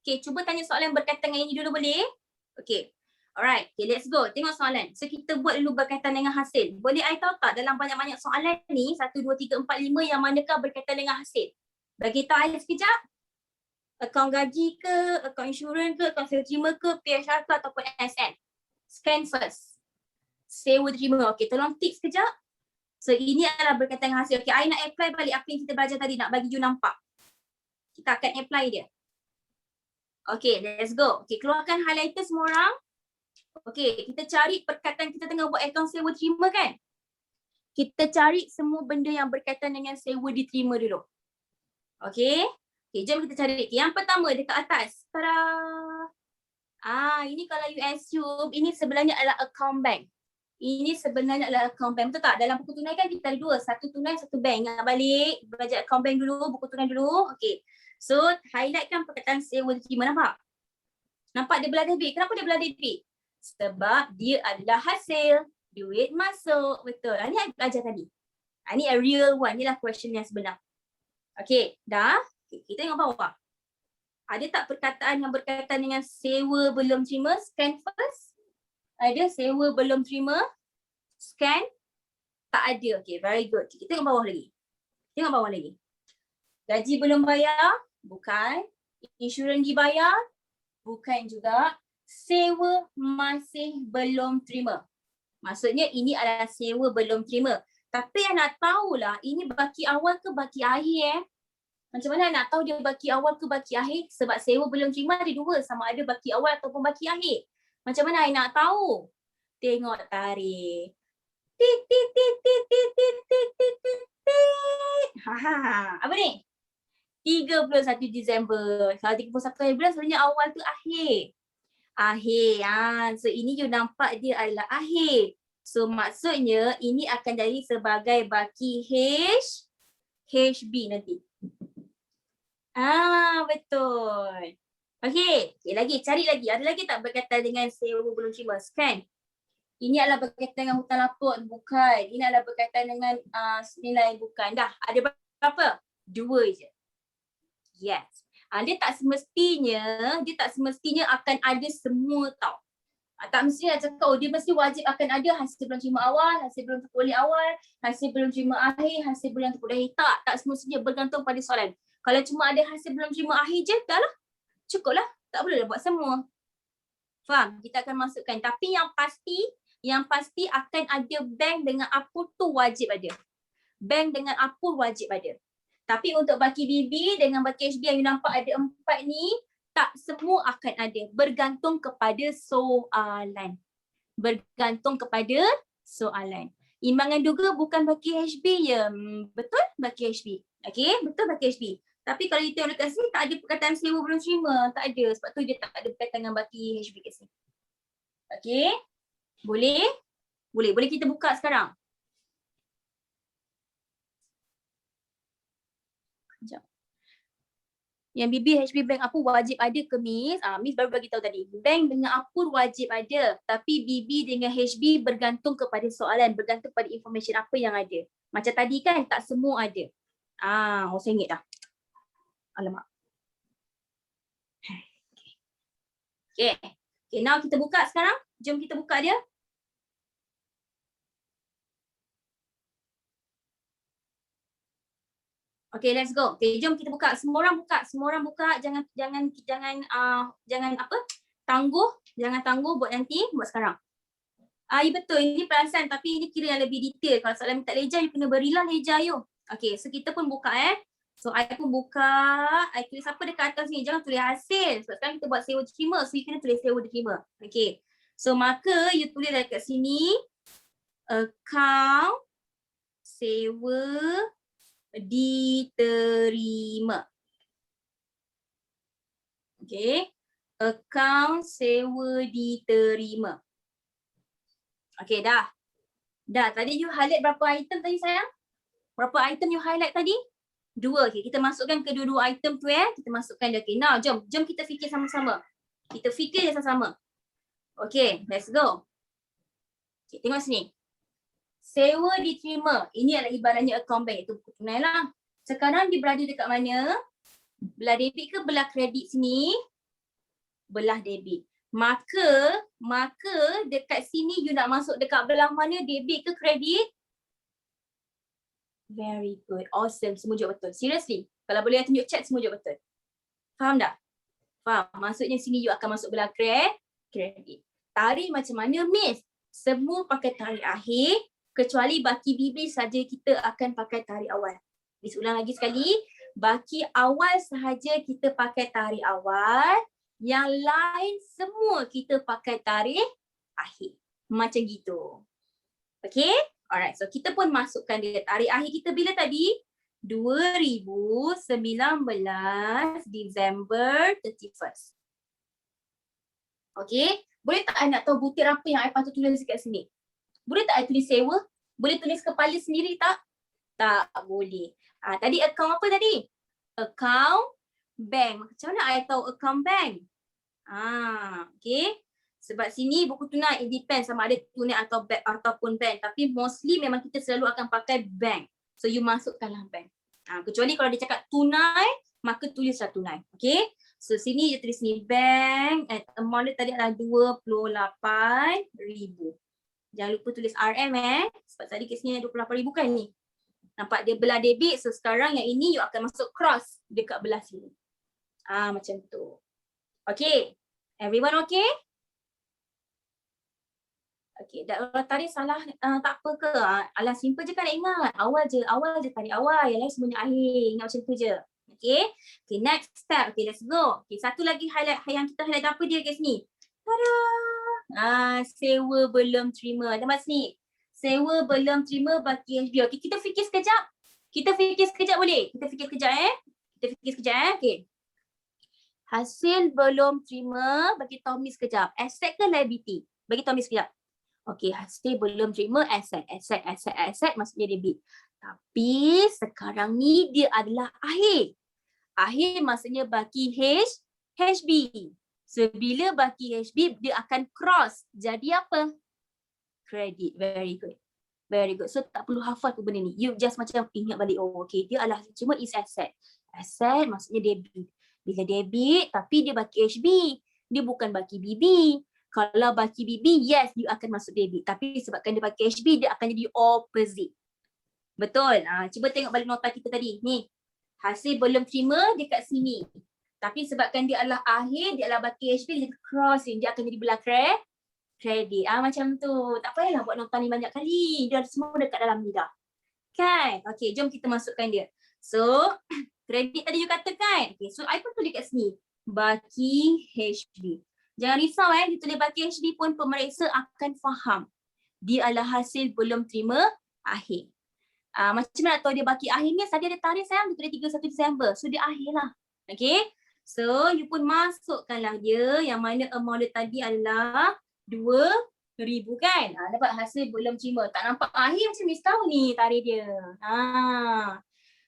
Speaker 1: Okay, cuba tanya soalan berkaitan dengan ini dulu boleh? Okay. Alright, okay, let's go. Tengok soalan. So kita buat dulu berkaitan dengan hasil. Boleh I tahu tak dalam banyak-banyak soalan ni 1, 2, 3, 4, 5 yang manakah berkaitan dengan hasil? Bagi tahu I sekejap. Akaun gaji ke, akaun insurans ke, akaun sewa terima ke, PHR ke ataupun SN. Scan first. Sewa terima. Okay, tolong tick sekejap. So ini adalah berkaitan dengan hasil. Okay, I nak apply balik apa yang kita belajar tadi. Nak bagi you nampak. Kita akan apply dia. Okay, let's go. Okay, keluarkan highlighter semua orang. Okay, kita cari perkataan kita tengah buat akaun sewa terima kan? Kita cari semua benda yang berkaitan dengan sewa diterima dulu. Okey. Okay, jom kita cari. Yang pertama dekat atas. Tada! Ini kalau you assume, ini sebenarnya adalah account bank. Ini sebenarnya adalah account bank. Betul tak? Dalam buku tunai kan kita ada dua. Satu tunai, satu bank. Ingat balik. Belajar account bank dulu, buku tunai dulu. Okey. So, highlightkan perkataan sewa terima. Nampak? Nampak dia belah debit. Kenapa dia belah debit? Sebab dia adalah hasil. Duit masuk. Betul. Ini I belajar tadi. Ini a real one. Inilah question yang sebenar. Okey. Dah? Okay, kita tengok bawah. Ada tak perkataan yang berkaitan dengan sewa belum terima? Scan first. Ada sewa belum terima? Scan. Tak ada. Okay, very good. Kita tengok bawah lagi. Tengok bawah lagi. Gaji belum bayar? Bukan. Insurans dibayar? Bukan juga. Sewa masih belum terima. Maksudnya ini adalah sewa belum terima. Tapi yang nak tahulah ini baki awal ke baki akhir Macam mana nak tahu dia baki awal ke baki akhir? Sebab sewa belum terima ada dua. Sama ada baki awal ataupun baki akhir. Macam mana I nak tahu? Tengok tarikh. Tik tik tik tik tik tik tik tik tik tik. Apa ni? 31 Disember. Kalau 31 bulan sebenarnya awal tu akhir. Akhir. So ini you nampak dia adalah akhir. So maksudnya ini akan jadi sebagai baki HB nanti. Betul. Okey, lagi cari lagi. Ada lagi tak berkaitan dengan sewa belum terima? Scan. Ini adalah berkaitan dengan hutang lapuk, bukan. Ini adalah berkaitan dengan senilai, bukan. Dah, ada berapa? 2 je. Yes. Dia tak semestinya akan ada semua tau. Tak mesti nak cakap, dia mesti wajib akan ada hasil belum terima awal, hasil belum terpulih awal, hasil belum terima akhir, hasil belum terpulih akhir. Tak semestinya bergantung pada soalan. Kalau cuma ada hasil belum terima akhir je, dah lah. Cukup lah. Tak perlulah buat semua. Faham? Kita akan masukkan. Tapi yang pasti akan ada bank dengan apur tu wajib ada. Bank dengan apur wajib ada. Tapi untuk baki BB dengan baki HB yang you nampak ada 4 ni, tak semua akan ada. Bergantung kepada soalan. Bergantung kepada soalan. Imbangan duga bukan baki HB ya. Betul baki HB. Okey, betul baki HB. Tapi kalau you tengok dekat sini tak ada perkataan sewa belum terima. Tak ada. Sebab tu dia tak ada berkaitan dengan baki HB kat sini. Okey. Boleh? Boleh kita buka sekarang. Sekejap. Yang BB, HB, bank apur wajib ada ke Miss? Miss baru bagi tahu tadi. Bank dengan apur wajib ada. Tapi BB dengan HB bergantung kepada soalan. Bergantung pada information apa yang ada. Macam tadi kan tak semua ada. RM1 dah. Alamak. Okay, now kita buka sekarang. Jom kita buka dia. Okay, let's go. Okay, jom kita buka. Semua orang buka. Jangan apa? Jangan tangguh buat nanti, buat sekarang. Ya betul, ini perasan tapi ini kira yang lebih detail. Kalau soalan minta leja, you kena berilah leja you. Okay, so kita pun buka So, I pun buka. I tulis apa dekat atas ni? Jangan tulis hasil. Sebab sekarang kita buat sewa diterima. So, you kena tulis sewa diterima. Okay. So, maka you tulis dekat sini. Account sewa diterima. Okay. Account sewa diterima. Okay, dah. Dah, tadi you highlight berapa item tadi sayang? Berapa item you highlight tadi? 2. Okay, kita masukkan kedua-dua item tu Kita masukkan dia. Okay, now jom kita fikir sama-sama. Kita fikir dia sama-sama. Okay, let's go. Okay, tengok sini. Sewa diterima. Ini adalah ibaratnya account bank. Itu buku tunai lah. Sekarang dia berada dekat mana? Belah debit ke belah kredit sini? Belah debit. Maka dekat sini you nak masuk dekat belah mana? Debit ke kredit? Very good. Awesome. Semua jawab betul. Seriously. Kalau boleh tunjuk chat semua jawab betul. Faham tak? Faham. Maksudnya sini you akan masuk belah kredit. Tarikh macam mana Miss? Semua pakai tarikh akhir. Kecuali baki BB saja kita akan pakai tarikh awal. Miss ulang lagi sekali. Baki awal sahaja kita pakai tarikh awal. Yang lain semua kita pakai tarikh akhir. Macam gitu. Okay? Alright, so kita pun masukkan dia. Tarikh akhir kita bila tadi? 2019 Disember 31st. Okay. Boleh tak I nak tahu butir apa yang I patut tulis dekat sini? Boleh tak I tulis sewa? Boleh tulis kepala sendiri tak? Tak boleh. Tadi account apa tadi? Account bank. Macam mana I tahu account bank? Okay. Sebab sini buku tunai, it depends sama ada tunai atau bank ataupun bank. Tapi mostly memang kita selalu akan pakai bank. So you masukkanlah bank. Kecuali kalau dia cakap tunai, maka tulislah tunai. Okay. So sini dia tulis ni bank. Amount dia tadi adalah 28,000. Jangan lupa tulis RM sebab tadi kat sini 28,000 kan ni. Nampak dia belah debit. So sekarang yang ini you akan masuk cross dekat belah sini. Macam tu. Okay. Everyone okay? Okay, kalau tarik salah tak apa ke? Alah simple je kan nak ingat. Awal je tarik awal. Yang lain semuanya akhir. Ingat macam tu je. Okay. Okay, next step. Okay, let's go. Okay, satu lagi highlight yang kita highlight apa dia kat sini? Tada! Sewa belum terima. Nampak sini. Sewa belum terima baki HB. Okay, kita fikir sekejap. Boleh? Kita fikir sekejap. Okay. Hasil belum terima, bagi Tommy sekejap. Asset ke liability? Bagi Tommy sekejap. Okey, hasil belum terima, asset maksudnya debit. Tapi sekarang ni dia adalah akhir. Akhir maksudnya baki HB. So bila baki HB, dia akan cross. Jadi apa? Credit. Very good. So tak perlu hafal tu benda ni. You just macam ingat balik. Oh, okay. Dia adalah cuma is asset. Asset maksudnya debit. Bila debit, tapi dia baki HB. Dia bukan baki BB. Kalau baki BB, yes, you akan masuk debit. Tapi sebabkan dia baki HB, dia akan jadi opposite. Betul. Cuba tengok balik nota kita tadi. Ni. Hasil belum terima dekat sini. Tapi sebabkan dia adalah akhir, dia adalah baki HB, dia crossing. Dia akan jadi belah kredit. Macam tu. Tak payahlah buat nota ni banyak kali. Dia semua dekat dalam ni dah. Kan? Okay, jom kita masukkan dia. So, kredit tadi you katakan. Okay, so I pun tulis kat sini. Baki HB. Jangan risau dia tulis baki HB pun pemeriksa akan faham. Dia adalah hasil belum terima akhir. Macam mana nak tahu dia baki akhirnya? Tadi ada tarikh sayang, dia tulis 31 Disember. So dia akhir lah. Okay. So you pun masukkanlah dia yang mana amount dia tadi adalah 2,000 kan. Dapat hasil belum terima. Tak nampak akhir macam ni setahun ni tarikh dia.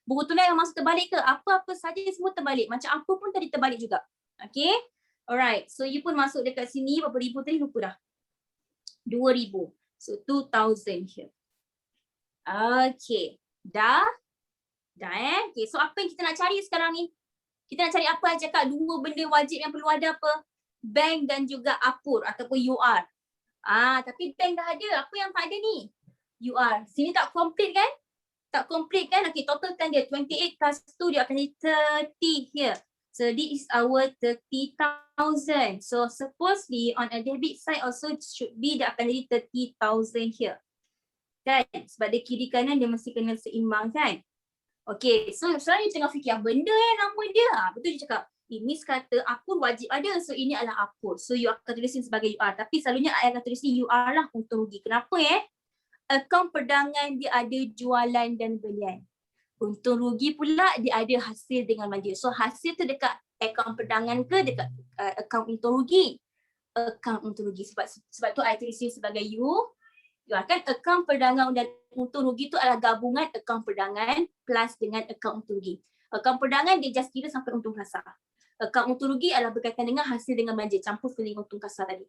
Speaker 1: Buku tunai yang masuk terbalik ke? Apa-apa saja semua terbalik. Macam apa pun tadi terbalik juga. Okay. Alright, so you pun masuk dekat sini, berapa ribu tadi lupa dah. 2,000. So 2,000 here. Okay, dah Okay, so apa yang kita nak cari sekarang ni? Kita nak cari apa yang cakap dua benda wajib yang perlu ada apa? Bank dan juga apur ataupun UR. Tapi bank dah ada, apa yang tak ada ni? UR. Sini tak complete kan? Okay, totalkan dia 28 plus 2 dia akan jadi 30 here. So this is our 30,000. So supposedly on a debit side also should be dia akan jadi 30,000 here. Kan? Sebab dia kiri kanan dia mesti kena seimbang kan? Okay, so sekarang you tengah fikir benda nama dia. Betul dia cakap. Miss kata apur wajib ada. So ini adalah apur. So you akan tulisin sebagai UR. Tapi selalunya I akan tulisin UR lah untung rugi. Kenapa Akaun perdagangan dia ada jualan dan belian. Untung rugi pula dia ada hasil dengan belanja. So hasil tu dekat akaun perdagangan ke dekat akaun untung rugi? Akaun untung rugi. Sebab tu I tulisin sebagai UR kan. Akaun perdagangan dan untung rugi tu adalah gabungan akaun perdagangan plus dengan akaun untung rugi. Akaun perdagangan dia just kira sampai untung kasar. Akaun untung rugi adalah berkaitan dengan hasil dengan belanja. Campur dengan untung kasar tadi.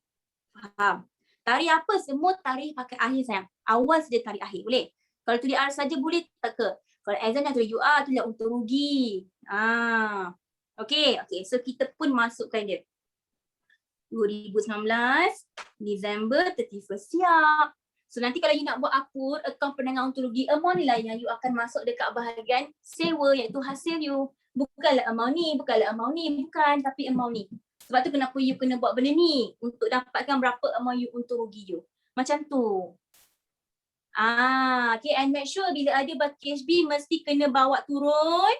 Speaker 1: Faham? Tarikh apa? Semua tarikh pakai akhir sayang. Awal saja tarikh akhir. Boleh? Kalau tulis R saja boleh tak ke? Kalau exam dah tulis UR, tulis untung rugi. Okay. So kita pun masukkan dia. 2019, Disember 31st. Siap. So nanti kalau you nak buat apur, akaun perdagangan untung rugi, amount ni lah yang you akan masuk dekat bahagian sewa iaitu hasil you. Bukanlah amount ni, bukan. Tapi amount ni. Sebab tu kenapa you kena buat benda ni. Untuk dapatkan berapa amount you untung rugi you. Macam tu. Okay, and make sure bila ada baki HB mesti kena bawa turun,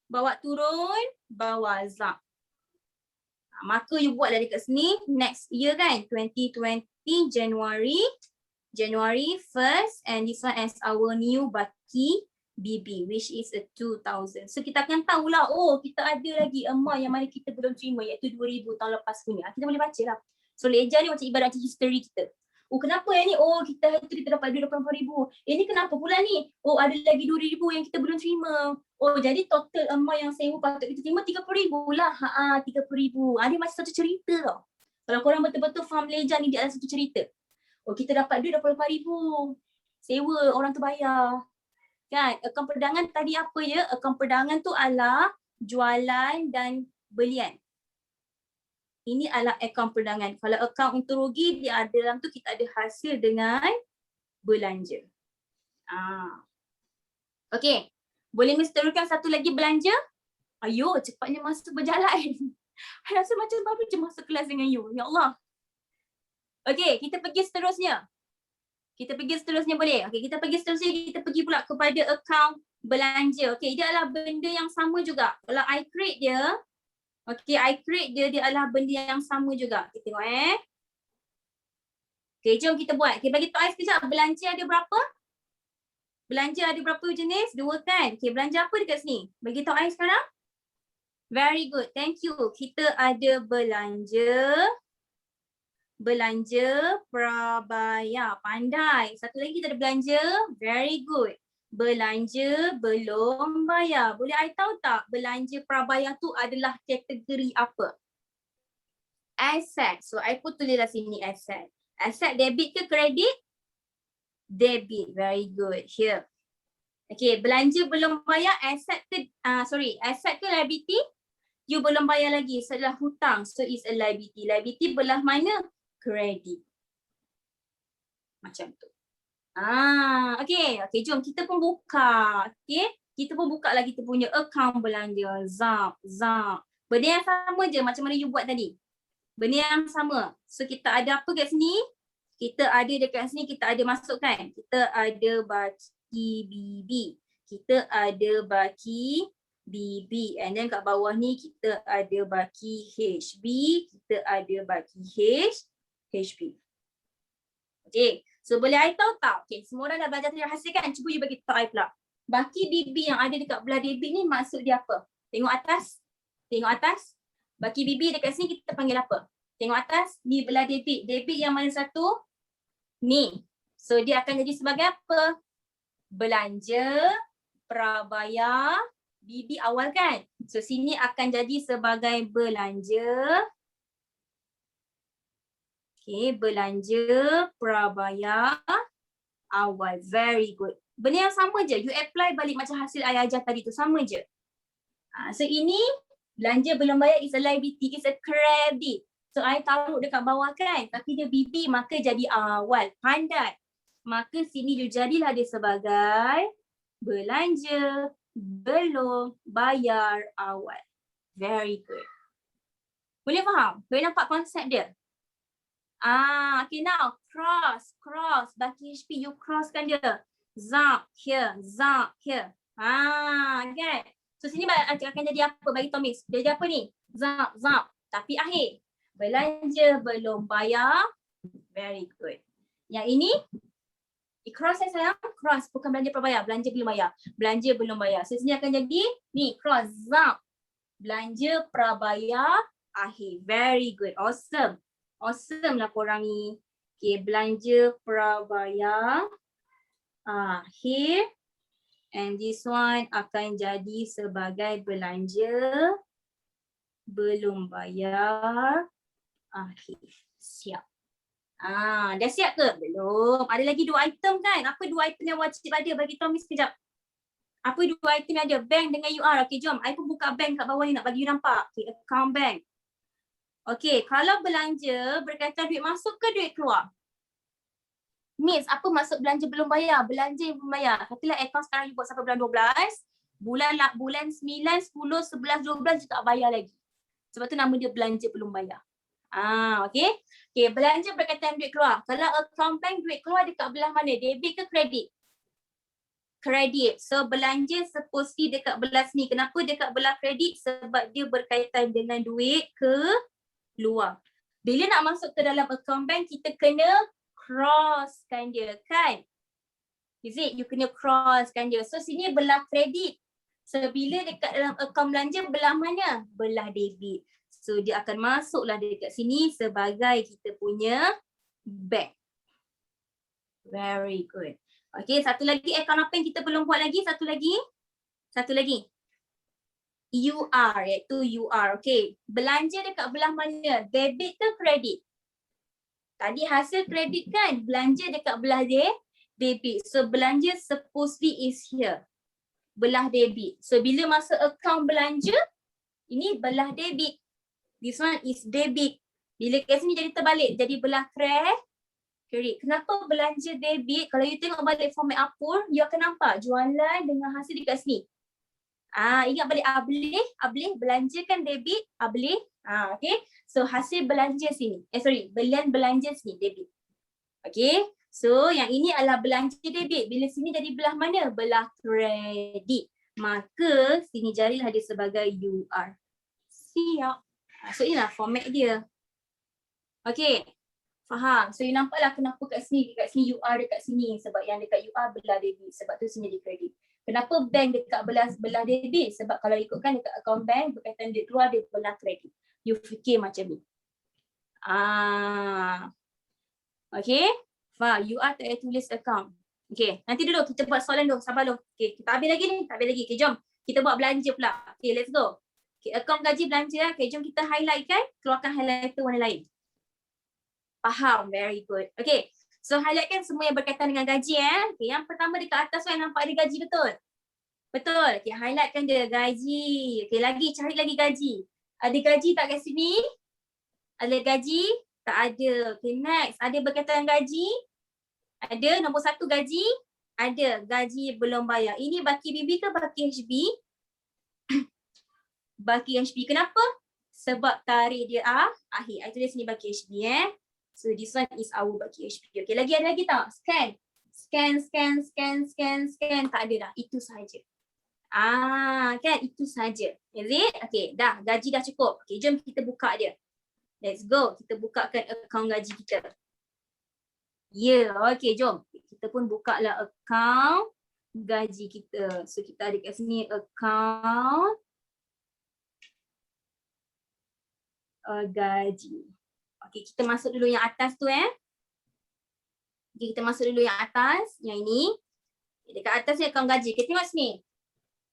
Speaker 1: bawa zap. Maka you buatlah dekat sini next year kan, 2020 January 1st, and this one as our new baki BB which is a 2,000. So kita akan tahulah, oh kita ada lagi amount yang mana kita belum terima iaitu 2,000 tahun lepas punya. Kita boleh baca lah. So ledger ni macam ibarat history kita. Oh kenapa yang ni? Oh kita dapat duit 84,000. Ini kenapa pula ni? Oh ada lagi 2,000 yang kita belum terima. Oh jadi total amount yang sewa patut kita terima 30,000 lah. 30,000. Dia macam satu cerita tau. Kalau korang betul-betul faham ledger ni dia adalah satu cerita. Oh kita dapat duit 84,000. Sewa orang tu bayar. Kan, akaun perdagangan tadi apa je? Akaun perdagangan tu adalah jualan dan belian. Ini adalah akaun perdagangan. Kalau akaun untung rugi, dia ada dalam tu kita ada hasil dengan belanja. Okey, boleh Miss teruskan satu lagi belanja? Ayo, cepatnya masa berjalan. I rasa macam baru je masuk kelas dengan you. Ya Allah. Okey, kita pergi seterusnya. Boleh? Okey, kita pergi seterusnya, kita pergi pula kepada akaun belanja. Okey, dia adalah benda yang sama juga. Kalau I create dia, okey, dia adalah benda yang sama juga. Kita tengok Okey, jom kita buat. Okey, bagi tahu I sekejap, belanja ada berapa? Belanja ada berapa jenis? 2 kan? Okey, belanja apa dekat sini? Bagi tahu I sekarang. Very good, thank you. Kita ada belanja prabayar. Pandai. Satu lagi kita ada belanja. Very good. Belanja belum bayar. Boleh I tahu tak belanja prabayar tu adalah kategori apa? Asset. So I pun tulislah sini asset. Asset debit ke kredit? Debit. Very good. Here. Okay, belanja belum bayar asset ke asset ke liability? You belum bayar lagi. So adalah hutang. So it's a liability. Liability belah mana? Kredit. Macam tu. Okay, jom kita pun buka. Okay, kita pun buka lah kita punya akaun belanja. Zap. Benda yang sama je macam mana you buat tadi. Benda yang sama. So kita ada apa kat sini? Kita ada dekat sini, kita ada masukkan. Kita ada baki BB. Kita ada baki BB. And then kat bawah ni kita ada baki HB. Kita ada baki HB. Okay. So boleh I tahu tak? Okay. Semua orang dah belajar tadi hasil kan? Cuba you bagi tahu I pula. Baki BB yang ada dekat belah debit ni maksud dia apa? Tengok atas. Baki BB dekat sini kita panggil apa? Tengok atas. Ni belah debit. Debit yang mana satu? Ni. So dia akan jadi sebagai apa? Belanja prabayar BB awal kan? So sini akan jadi sebagai belanja. Okay, belanja prabayar awal. Very good. Benda yang sama je. You apply balik macam hasil I ajar tadi tu. Sama je. So ini belanja belum bayar is a liability, is a credit. So I taruh dekat bawah kan. Tapi dia BB maka jadi awal. Pandai. Maka sini you jadilah dia sebagai belanja belum bayar awal. Very good. Boleh faham? Boleh nampak konsep dia? Okay now. Cross. Baki HP you crosskan dia. Zap here. Okay. So sini akan jadi apa bagi Tomis? Dia jadi apa ni? Zap. Tapi akhir. Belanja belum bayar. Very good. Yang ini cross sayang. Cross bukan belanja prabayar. Belanja belum bayar. So sini akan jadi ni cross. Zap. Belanja prabayar akhir. Very good. Awesome lah korang ni. Okay, belanja prabayar akhir. And this one akan jadi sebagai belanja belum bayar akhir. Siap. Dah siap ke? Belum. Ada lagi 2 item kan? Apa 2 item yang wajib ada? Bagi Tommy sekejap. Apa 2 item yang ada? Bank dengan UR. Okay, jom. I pun buka bank kat bawah ni nak bagi you nampak. Okay, account bank. Okay, kalau belanja berkaitan duit masuk ke duit keluar? Miss, apa maksud belanja belum bayar? Belanja yang belum bayar. Katalah account sekarang you buat sampai bulan 12. Bulan 9, 10, 11, 12 you tak bayar lagi. Sebab tu nama dia belanja belum bayar. Okay. Okay, belanja berkaitan duit keluar. Kalau account bank duit keluar dekat belah mana? Debit ke kredit? Kredit. So belanja supposedly dekat belah sini. Kenapa dekat belah kredit? Sebab dia berkaitan dengan duit keluar. Bila nak masuk ke dalam account bank, kita kena crosskan dia kan? Is it? You kena crosskan je. So sini belah kredit. So bila dekat dalam akaun belanja belah mana? Belah debit. So dia akan masuklah dekat sini sebagai kita punya bank. Very good. Okay, satu lagi akaun apa yang kita belum buat lagi? Satu lagi. UR, iaitu UR. Okay, belanja dekat belah mana? Debit ke kredit? Tadi hasil kredit kan? Belanja dekat belah debit. So belanja supposedly is here. Belah debit. So bila masuk akaun belanja, ini belah debit. This one is debit. Bila kat sini jadi terbalik, jadi belah kredit. Kenapa belanja debit? Kalau you tengok balik format Apur, you akan nampak jualan dengan hasil dekat sini. Ingat balik ableh belanja kan debit, ableh. Okay. So hasil belanja sini. Belanja sini debit. Okay. So yang ini adalah belanja debit. Bila sini jadi belah mana? Belah kredit. Maka sini jadilah dia sebagai UR. Siap. So inilah format dia. Okay. Faham? So you nampaklah kenapa kat sini UR dekat sini. Sebab yang dekat UR belah debit. Sebab tu sini jadi kredit. Kenapa bank dekat belah debit? Sebab kalau ikutkan dekat akaun bank berkaitan duit keluar dia belah kredit. You fikir macam ni. Okay. Faham? UR tak payah tulis account. Okay. Nanti dulu kita buat soalan dulu. Sabar dulu. Okay. Kita habis lagi ni. Tak habis lagi. Okay. Jom. Kita buat belanja pula. Okay. Let's go. Okay. Akaun gaji belanja. Okay. Jom kita highlight kan. Keluarkan highlighter warna lain. Faham. Very good. Okay. So highlight kan semua yang berkaitan dengan gaji Okay. Yang pertama dekat atas tu yang nampak ada gaji betul? Betul. Okay. Highlightkan dia gaji. Okay. Lagi. Cari lagi gaji. Ada gaji tak kat sini? Ada gaji? Tak ada. Okay. Next. Ada berkaitan dengan gaji? Ada. Nombor 1 gaji? Ada. Gaji belum bayar. Ini baki BB ke baki HB? Baki HB. Kenapa? Sebab tarikh dia akhir. I tulis sini baki HB So this one is our baki HB. Okay, lagi ada lagi tak? Scan. Tak ada dah. Itu sahaja. Kan? Itu sahaja. Is it? Okay, dah. Gaji dah cukup. Okay, jom kita buka dia. Let's go. Kita bukakan akaun gaji kita. Okay, jom. Kita pun buka lah akaun gaji kita. So kita ada kat sini akaun gaji. Okay, kita masuk dulu yang atas tu Okay, kita masuk dulu yang atas. Yang ini. Dekat atas ni akaun gaji. Okay, tengok sini.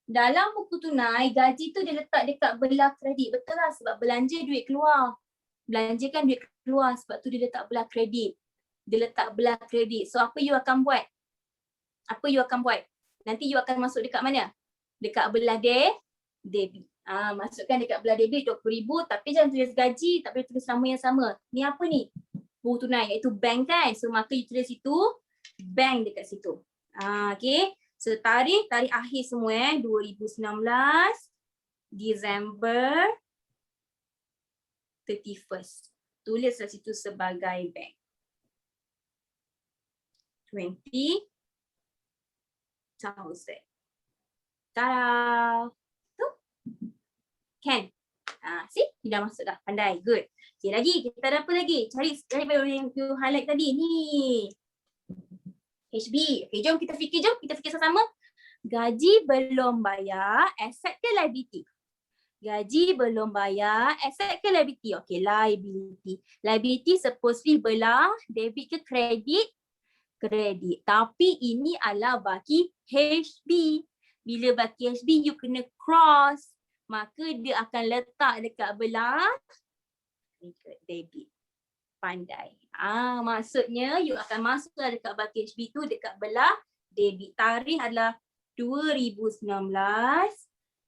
Speaker 1: Dalam buku tunai, gaji tu dia letak dekat belah kredit. Betul lah sebab belanja duit keluar. Belanja kan duit keluar sebab tu dia letak belah kredit. Dia letak belah kredit. So apa you akan buat? Nanti you akan masuk dekat mana? Dekat belah debit. Masukkan dekat belah debit 20,000 tapi jangan tulis gaji, tak boleh tulis nama yang sama. Ni apa ni? Buku tunai iaitu bank kan. So maka you tulis itu bank dekat situ. Okay. So tarikh akhir semua 2019 Disember 31st. Tulislah situ sebagai bank. 20,000. Tada. Tu. Can. See? Dah masuk dah. Pandai. Good. Okay, lagi. Kita ada apa lagi? Cari baru yang you highlight tadi. Ni. HB. Okay, jom kita fikir sama-sama. Gaji belum bayar, asset ke liability? Gaji belum bayar, asset ke liability? Okay, liability. Liability supposedly belah debit ke kredit? Kredit. Tapi ini adalah baki HB. Bila baki HB, you kena cross. Maka dia akan letak dekat belah debit. Pandai. Maksudnya you akan masuklah dekat baki HB tu dekat belah debit. Tarikh adalah 2019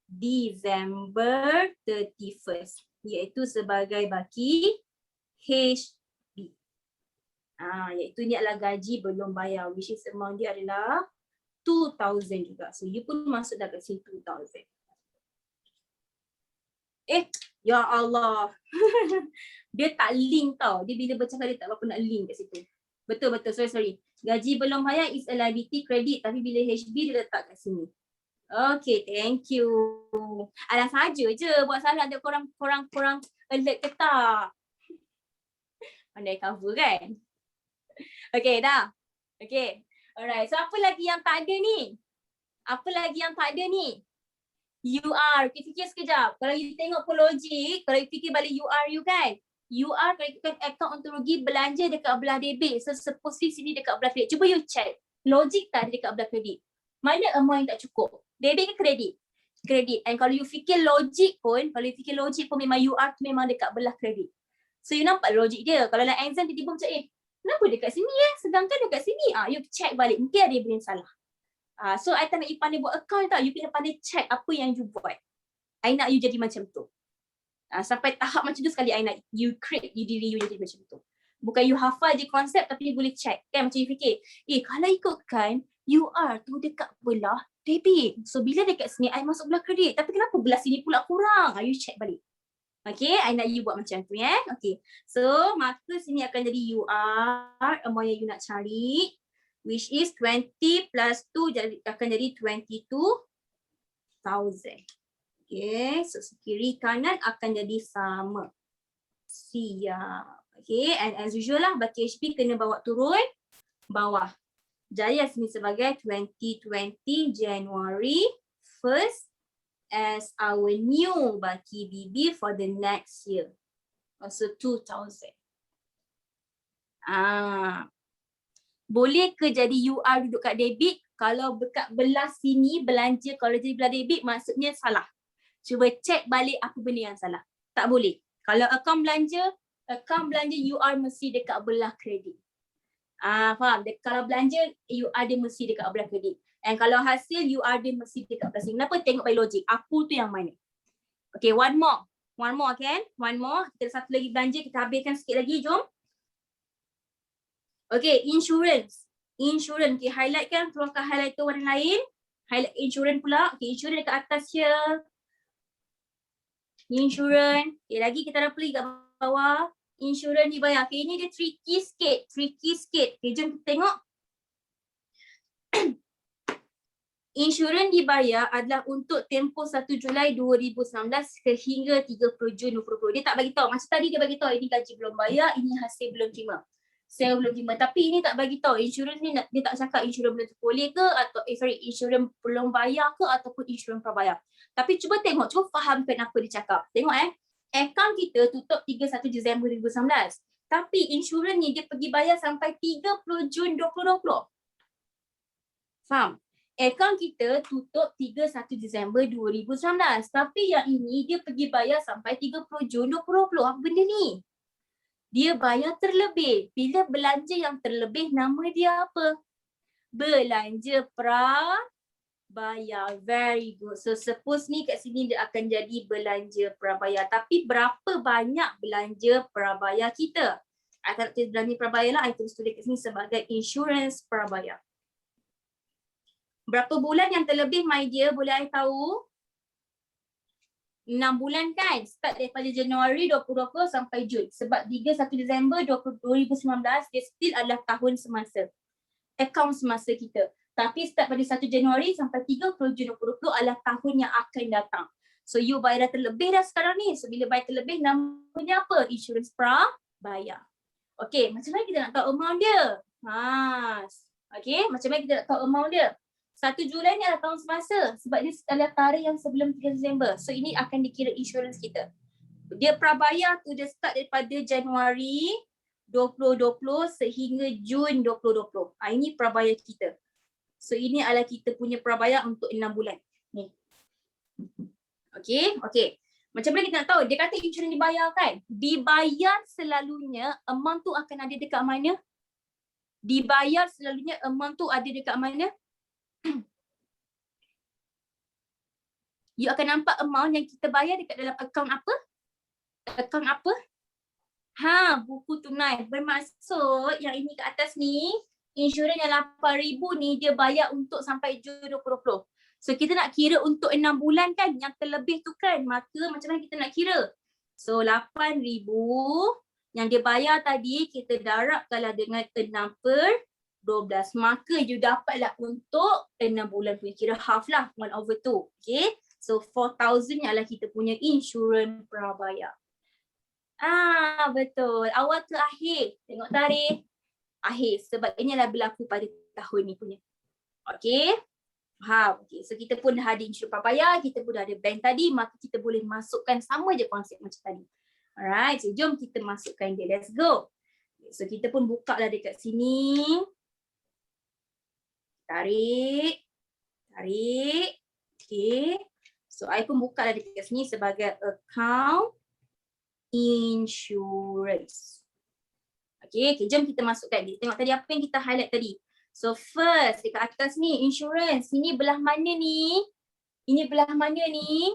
Speaker 1: Disember 31st. Iaitu sebagai baki HB. Iaitu ni adalah gaji belum bayar. Which is amount dia adalah 2,000 juga. So you pun masuk dah kat sini 2,000. Ya Allah. Dia tak link tau. Dia bila bercakap dia tak apa nak link kat situ. Betul. Sorry. Gaji belum bayar is a liability credit. Tapi bila HB dia letak kat sini. Okay, thank you. Alah saja je buat salah dia korang alert ke tak? Pandai cover kan? Okay, dah. Okay. Alright, so apa lagi yang tak ada ni? Apa lagi yang tak ada ni? UR, kita fikir sekejap. Kalau you tengok pun logik, kalau you fikir balik UR you kan, UR kalau kita account untuk rugi belanja dekat belah debit. So supposedly sini dekat belah kredit. Cuba you check. Logik tak ada dekat belah kredit? Mana amount yang tak cukup? Debit ke kredit? Kredit. And kalau you fikir logik pun, memang UR tu memang dekat belah kredit. So you nampak logik dia. Kalau dalam exam tiba-tiba macam kenapa dekat sini sedangkan dekat sini you check balik. Mungkin ada benda yang salah. So I tak nak you pandai buat account tau. You kena pandai check apa yang you buat. I nak you jadi macam tu. Sampai tahap macam tu sekali I nak you create diri you jadi macam tu. Bukan you hafal je konsep tapi you boleh check. Kan macam you fikir, kalau ikutkan UR tu dekat belah debit. So bila dekat sini I masuk belah kredit. Tapi kenapa belah sini pula kurang? You check balik. Okay, I nak you buat macam tu ya. Okay, so maka sini akan jadi UR, amount yang you nak cari. Which is 20 plus 2 akan jadi 22,000. Okay, so kiri kanan akan jadi sama. Siap. Okay, and as usual lah, baki HP kena bawa turun bawah. Jadi sini sebagai 2020 January 1st as our new baki BB for the next year. Also 2,000. Boleh ke jadi UR duduk kat debit? Kalau dekat belah sini belanja, kalau jadi belah debit maksudnya salah. Cuba cek balik apa benda yang salah. Tak boleh. Kalau akaun belanja UR mesti dekat belah kredit. Faham? Kalau belanja UR dia mesti dekat belah kredit. And kalau hasil UR dia mesti dekat belah sini. Kenapa? Tengok by logik. Aku tu yang mana? Okay, one more kan? One more. Kita satu lagi belanja, kita habiskan sikit lagi. Jom. Okay, insurance. Okay, highlight kan, keluarkan highlighter warna lain. Highlight insurance pula. Okay, insurance dekat atas here. Insurance. Okay, lagi kita dah pergi kat bawah. Insurance dibayar. Okay, ini dia tricky sikit. Okay, jom kita tengok. Insurans dibayar adalah untuk tempoh 1 Julai 2019 sehingga 30 Jun 2020. Dia tak bagi tahu. Macam tadi dia bagi tahu ini gaji belum bayar, ini hasil belum terima. Saya belum terima. Tapi ini tak bagi tahu. Insurans ni dia tak cakap insurans belum terpoleh ke atau insurans belum bayar ke ataupun insurans prabayar. Tapi cuba tengok, cuba fahamkan apa dia cakap. Tengok akaun kita tutup 31 Disember 2019. Tapi insurans ni dia pergi bayar sampai 30 Jun 2020. Faham? Akaun kita tutup 31 Disember 2019. Tapi yang ini dia pergi bayar sampai 30 Jun 2020. Apa benda ni? Dia bayar terlebih. Bila belanja yang terlebih, nama dia apa? Belanja prabayar. Very good. So suppose ni kat sini dia akan jadi belanja prabayar. Tapi berapa banyak belanja prabayar kita? I tak tulis belanja prabayar lah. I tulis kat sini sebagai insurance prabayar. Berapa bulan yang terlebih my dear? Boleh I tahu? 6 bulan kan? Start daripada Januari 2020 sampai Jun. Sebab 31 Disember 2019 dia still adalah tahun semasa. Akaun semasa kita. Tapi start pada 1 Januari sampai 30 Jun 2020 adalah tahun yang akan datang. So you bayar dah terlebih dah sekarang ni. So bila bayar terlebih namanya apa? Insurance prabayar. Okay, macam mana kita nak tahu amount dia? Okay, macam mana kita nak tahu amount dia? 1 Julai ni adalah tahun semasa sebab dia adalah tarikh yang sebelum 3 Disember. So ini akan dikira insurans kita. Dia prabayar tu dia start daripada Januari 2020 sehingga Jun 2020. Ini prabayar kita. So ini adalah kita punya prabayar untuk 6 bulan. Ni. Okay. Macam mana kita nak tahu? Dia kata insurans dibayar kan? Dibayar selalunya amount tu akan ada dekat mana? Dibayar selalunya amount tu ada dekat mana? You akan nampak amount yang kita bayar dekat dalam akaun apa? Akaun apa? Buku tunai. Bermaksud yang ini kat atas ni, insurans yang 8,000 ni dia bayar untuk sampai Jun 2020. So kita nak kira untuk 6 bulan kan, yang terlebih tu kan. Maka macam mana kita nak kira? So 8,000 yang dia bayar tadi kita darabkanlah dengan 6/12. Maka you dapatlah untuk 6 bulan punya, kira half lah, 1/2. Okay. So 4,000 adalah kita punya insurans prabayar. Betul. Awal ke akhir? Tengok tarikh. Akhir. Sebab ini adalah berlaku pada tahun ni punya. Okay. Faham? Okay. So kita pun dah ada insurans prabayar, kita pun dah ada bank tadi, maka kita boleh masukkan sama je konsep macam tadi. Alright, so jom kita masukkan dia. Let's go. So kita pun buka lah dekat sini. Tarik. Okay. So I pun buka lah dekat sini sebagai account insurance. Okay, jom kita masukkan. Kita tengok tadi apa yang kita highlight tadi. So first, dekat atas ni, insurance. Ini belah mana ni? Ini belah mana ni?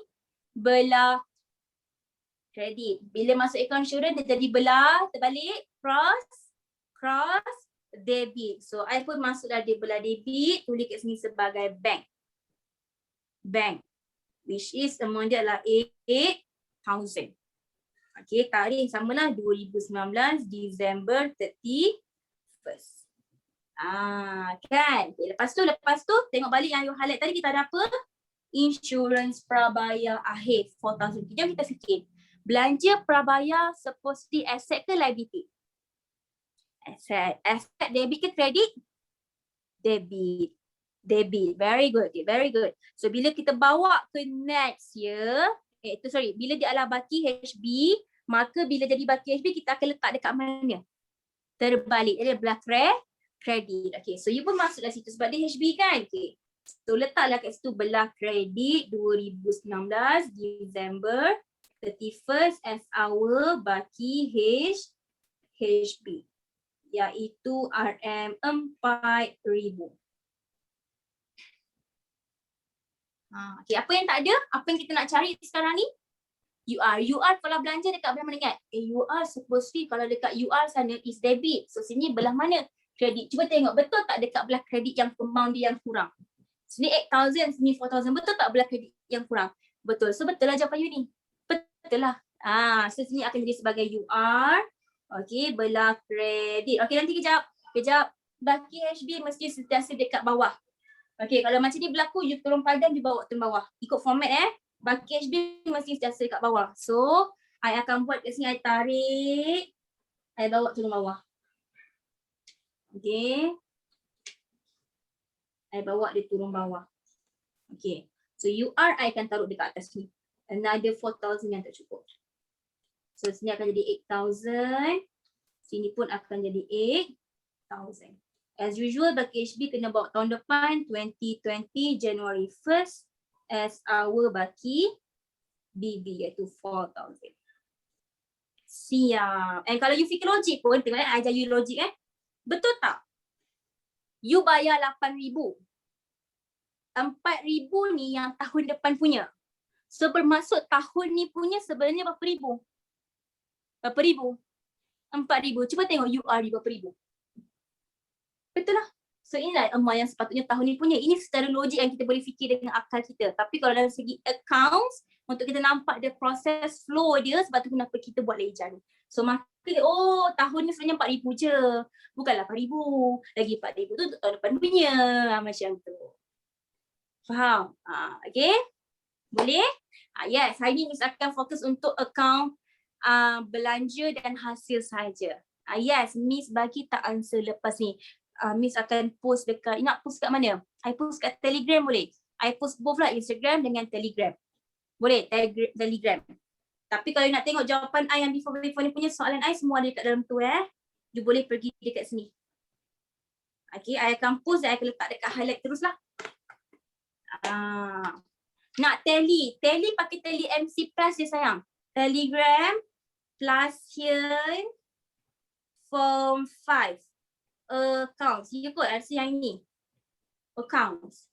Speaker 1: Belah kredit. Bila masuk account insurance, dia jadi belah, terbalik, cross, debit. So I pun masuklah dia belah debit, tulis kat sini sebagai bank. Which is amount dia adalah 8,000. Okay, tarikh samalah 2019 Disember 31st. Kan? Okay, lepas tu tengok balik yang you highlight tadi, kita ada apa? Insurans prabayar akhir 4,000. Jom kita fikir. Belanja prabayar supposedly asset ke liability? Asset. Asset debit ke kredit? Debit. Very good. So bila kita bawa ke next year, bila dia adalah baki HB, maka bila jadi baki HB kita akan letak dekat mana? Terbalik. Dia belah kredit. Okay, so you pun masuk dalam situ sebab dia HB kan? Okay. So letaklah kat situ belah kredit 2019 December 31st as our baki HB. Iaitu RM4,000. Okay, apa yang tak ada? Apa yang kita nak cari sekarang ni? UR kalau belanja dekat belah mana ingat? UR supposedly kalau dekat UR sana is debit. So sini belah mana? Kredit. Cuba tengok betul tak dekat belah kredit yang amount dia yang kurang? Sini 8,000, sini 4,000. Betul tak belah kredit yang kurang? Betul. So betul lah jawapan you ni. Betul lah. So sini akan jadi sebagai UR. Okay, belah kredit. Okay, nanti kejap. Baki HB mesti sentiasa dekat bawah. Okay, kalau macam ni berlaku, you turun padan, you bawa turun bawah. Ikut format Baki HB mesti sentiasa dekat bawah. So, I akan buat kat sini, I tarik. I bawa turun bawah. Okay. I bawa dia turun bawah. Okay. So, UR I akan taruh dekat atas ni. Another 4,000 yang tak cukup. So, sini akan jadi 8,000. Sini pun akan jadi 8,000. As usual, baki HB kena bawa tahun depan 2020 January 1st as our baki BB iaitu 4,000. Siap. And kalau you fikir logik pun, tengok I ajar you logik betul tak? You bayar 8,000. 4,000 ni yang tahun depan punya. So bermaksud tahun ni punya sebenarnya berapa ribu? 4,000. Cuba tengok UR berapa ribu. Betul lah. So inilah amount yang sepatutnya tahun ni punya. Ini secara logik yang kita boleh fikir dengan akal kita. Tapi kalau dari segi accounts, untuk kita nampak dia proses flow dia, sebab tu kenapa kita buat ledger ni. So maka tahun ni sebenarnya 4,000 je. Bukan 8,000. Lagi 4,000 tu untuk tahun depan punya. Macam tu. Faham? Okay? Boleh? Yes, hari ni Miss akan fokus untuk account belanja dan hasil saja. Yes, Miss bagi tak answer lepas ni. Miss akan post dekat, nak post kat mana? I post kat Telegram boleh? I post both lah, Instagram dengan Telegram. Boleh? Telegram. Tapi kalau nak tengok jawapan I yang before ni punya soalan I semua ada dekat dalam tu You boleh pergi dekat sini. Okay, I akan post dan I akan letak dekat highlight terus lah. Nak tally pakai tally MC Plus je sayang. Telegram plus here form 5. Accounts. You kot rasa yang ni. Accounts.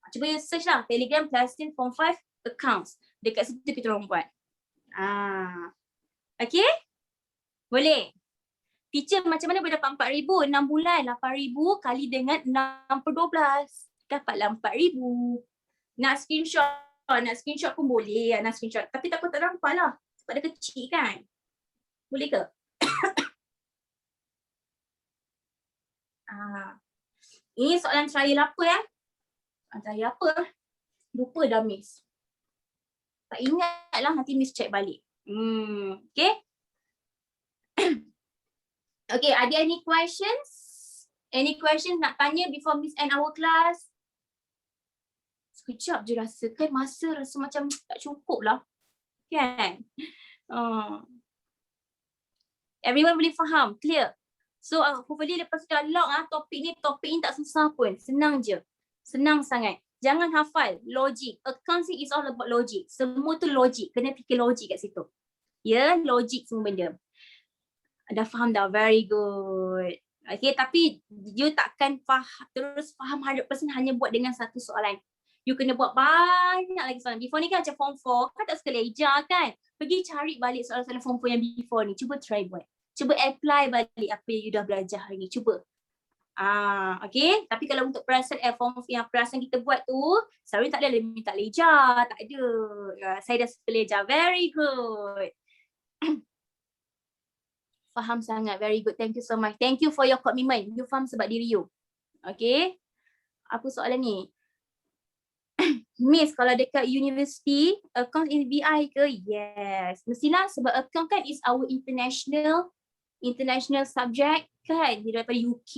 Speaker 1: Cuba you search lah. Telegram plus form 5 accounts. Dekat situ kita orang buat. Okay? Boleh? Teacher macam mana boleh dapat 4,000? 6 bulan 8,000 kali dengan 6 per 12. Dapatlah 4,000. Nak screenshot pun boleh. Nak screenshot. Tapi takut tak nampak lah. Sebab dia kecil kan? Boleh ke? Ini soalan trial apa Trial apa? Lupa dah Miss. Tak ingat lah, nanti Miss check balik. Okay? Okay, ada any questions? Any questions nak tanya before Miss end our class? Sekejap je rasa kan, masa rasa macam tak cukup lah. Kan? Everyone boleh faham? Clear? So hopefully lepas dah lock topik ni tak susah pun. Senang je. Senang sangat. Jangan hafal. Logik. Accounting is all about logic. Semua tu logik. Kena fikir logik kat situ. Ya, logik semua benda. Dah faham dah? Very good. Okay, tapi you takkan terus faham 100% hanya buat dengan satu soalan. You kena buat banyak lagi soalan. Before ni kan macam form 4, kan tak suka leja kan? Pergi cari balik soalan-soalan form 4 yang before ni. Cuba try buat. Cuba apply balik apa yang you dah belajar hari ni. Cuba. Okay. Tapi kalau untuk perasan form yang perasan kita buat tu, selalu tak ada minta leja. Tak ada. Saya dah suka leja. Very good. Faham sangat. Very good. Thank you so much. Thank you for your commitment. You faham sebab diri you. Okay. Apa soalan ni? Miss, kalau dekat university, account in BI ke? Yes. Mestilah sebab account kan is our international subject kan. Dia daripada UK.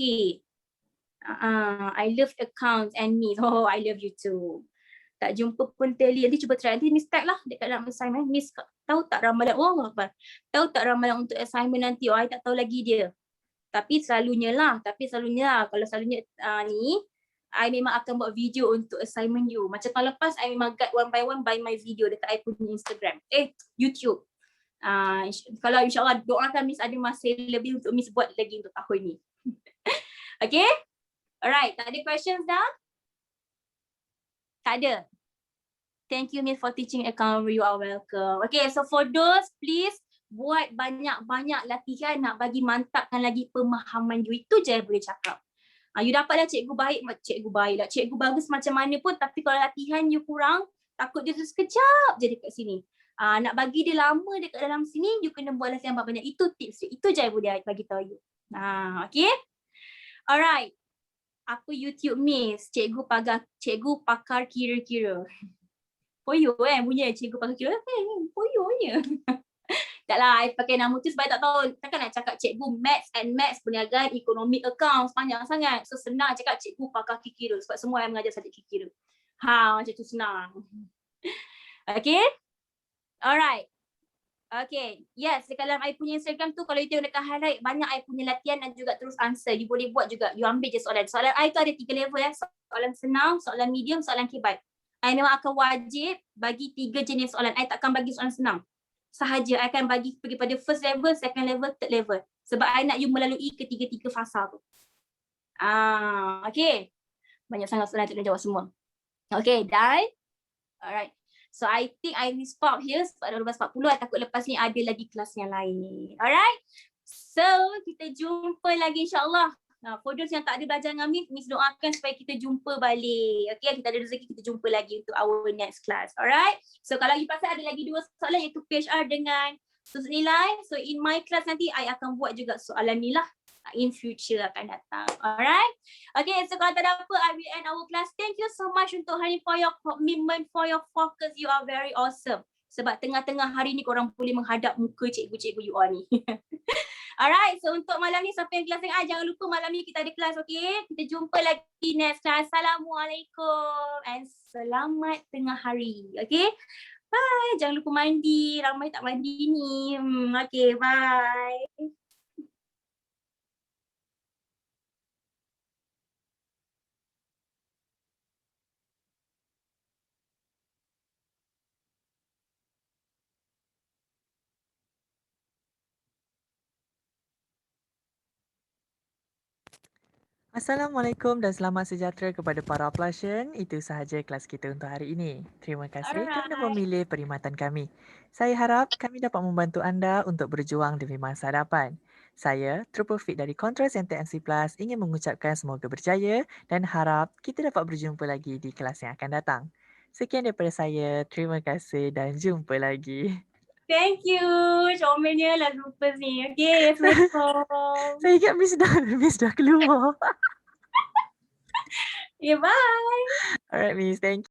Speaker 1: I love accounts and Miss. Oh, I love you too. Tak jumpa pun tally. Nanti cuba try. Nanti Miss tag lah dekat dalam assignment. Miss tahu tak ramalan? Tahu tak ramalan untuk assignment nanti? I tak tahu lagi dia. Tapi selalunya lah. Kalau selalunya ni, I memang akan buat video untuk assignment you. Macam tahun lepas, I memang guide one by one by my video dekat I punya Instagram. YouTube. Kalau insyaAllah doakan Miss ada masa lebih untuk Miss buat lagi untuk tahun ni. Okay? Alright. Tak ada questions dah? Tak ada. Thank you Miss for teaching account. You are welcome. Okay, so for those, please buat banyak-banyak latihan nak bagi mantapkan lagi pemahaman you. Itu je boleh cakap. You dapatlah cikgu baik lah. Cikgu bagus macam mana pun, tapi kalau latihan you kurang, takut dia tu sekejap je dekat sini. Nak bagi dia lama dekat dalam sini, you kena buat latihan banyak. Itu tips dia. Itu je boleh bagi tahu you. Okay? Alright. Apa YouTube Miss? Cikgu pakar kira-kira. Poyo bunyi cikgu pakar kira. Poyonya. Taklah, I pakai nama tu sebab I tak tahu. Takkan nak cakap cikgu maths, perniagaan, economic accounts, panjang sangat. So senang cakap cikgu pakar kira sebab semua yang mengajar subjek kira. Macam tu senang. Okay? Alright. Okay. Yes, dekat dalam I punya Instagram tu, kalau you tengok dekat highlight, banyak I punya latihan dan juga terus answer. You boleh buat juga. You ambil je soalan. Soalan I tu ada 3 level ya. Soalan senang, soalan medium, soalan hebat. I memang akan wajib bagi 3 jenis soalan. I takkan bagi soalan senang sahaja. I akan bagi pergi pada first level, second level, third level. Sebab I nak you melalui ketiga-tiga fasa tu. Okay. Banyak sangat soalan untuk jawab semua. Okay, done? Alright. So I think I will stop here sebab 12.40. I takut lepas ni ada lagi kelas yang lain. Alright. So kita jumpa lagi insyaAllah. For those yang tak ada belajar dengan Miss doakan supaya kita jumpa balik. Okay, kita ada rezeki, kita jumpa lagi untuk our next class. Alright. So kalau you pasal ada lagi 2 soalan iaitu PHR dengan susun nilai. So in my class nanti I akan buat juga soalan ni lah. In future akan datang. Alright. Okay, so kalau tak ada apa, I will end our class. Thank you so much untuk hari ni for your commitment, for your focus. You are very awesome. Sebab tengah-tengah hari ni korang boleh menghadap muka cikgu-cikgu you all ni. Alright, so untuk malam ni sampai kelas dengan I, jangan lupa malam ni kita ada kelas, okay? Kita jumpa lagi next class. Assalamualaikum and selamat tengah hari, okay? Bye. Jangan lupa mandi. Ramai tak mandi ni. Okay, bye.
Speaker 2: Assalamualaikum dan selamat sejahtera kepada para pelasian. Itu sahaja kelas kita untuk hari ini. Terima kasih kerana memilih perkhidmatan kami. Saya harap kami dapat membantu anda untuk berjuang demi masa depan. Saya, Trooper Fit dari Control Center NC Plus ingin mengucapkan semoga berjaya dan harap kita dapat berjumpa lagi di kelas yang akan datang. Sekian daripada saya. Terima kasih dan jumpa lagi.
Speaker 1: Thank you. Comelnya lah lupa ni. Okay, Assalamualaikum.
Speaker 2: Saya ingat Miss dah keluar.
Speaker 1: Yeah, bye.
Speaker 2: Alright, Miss. Thank you.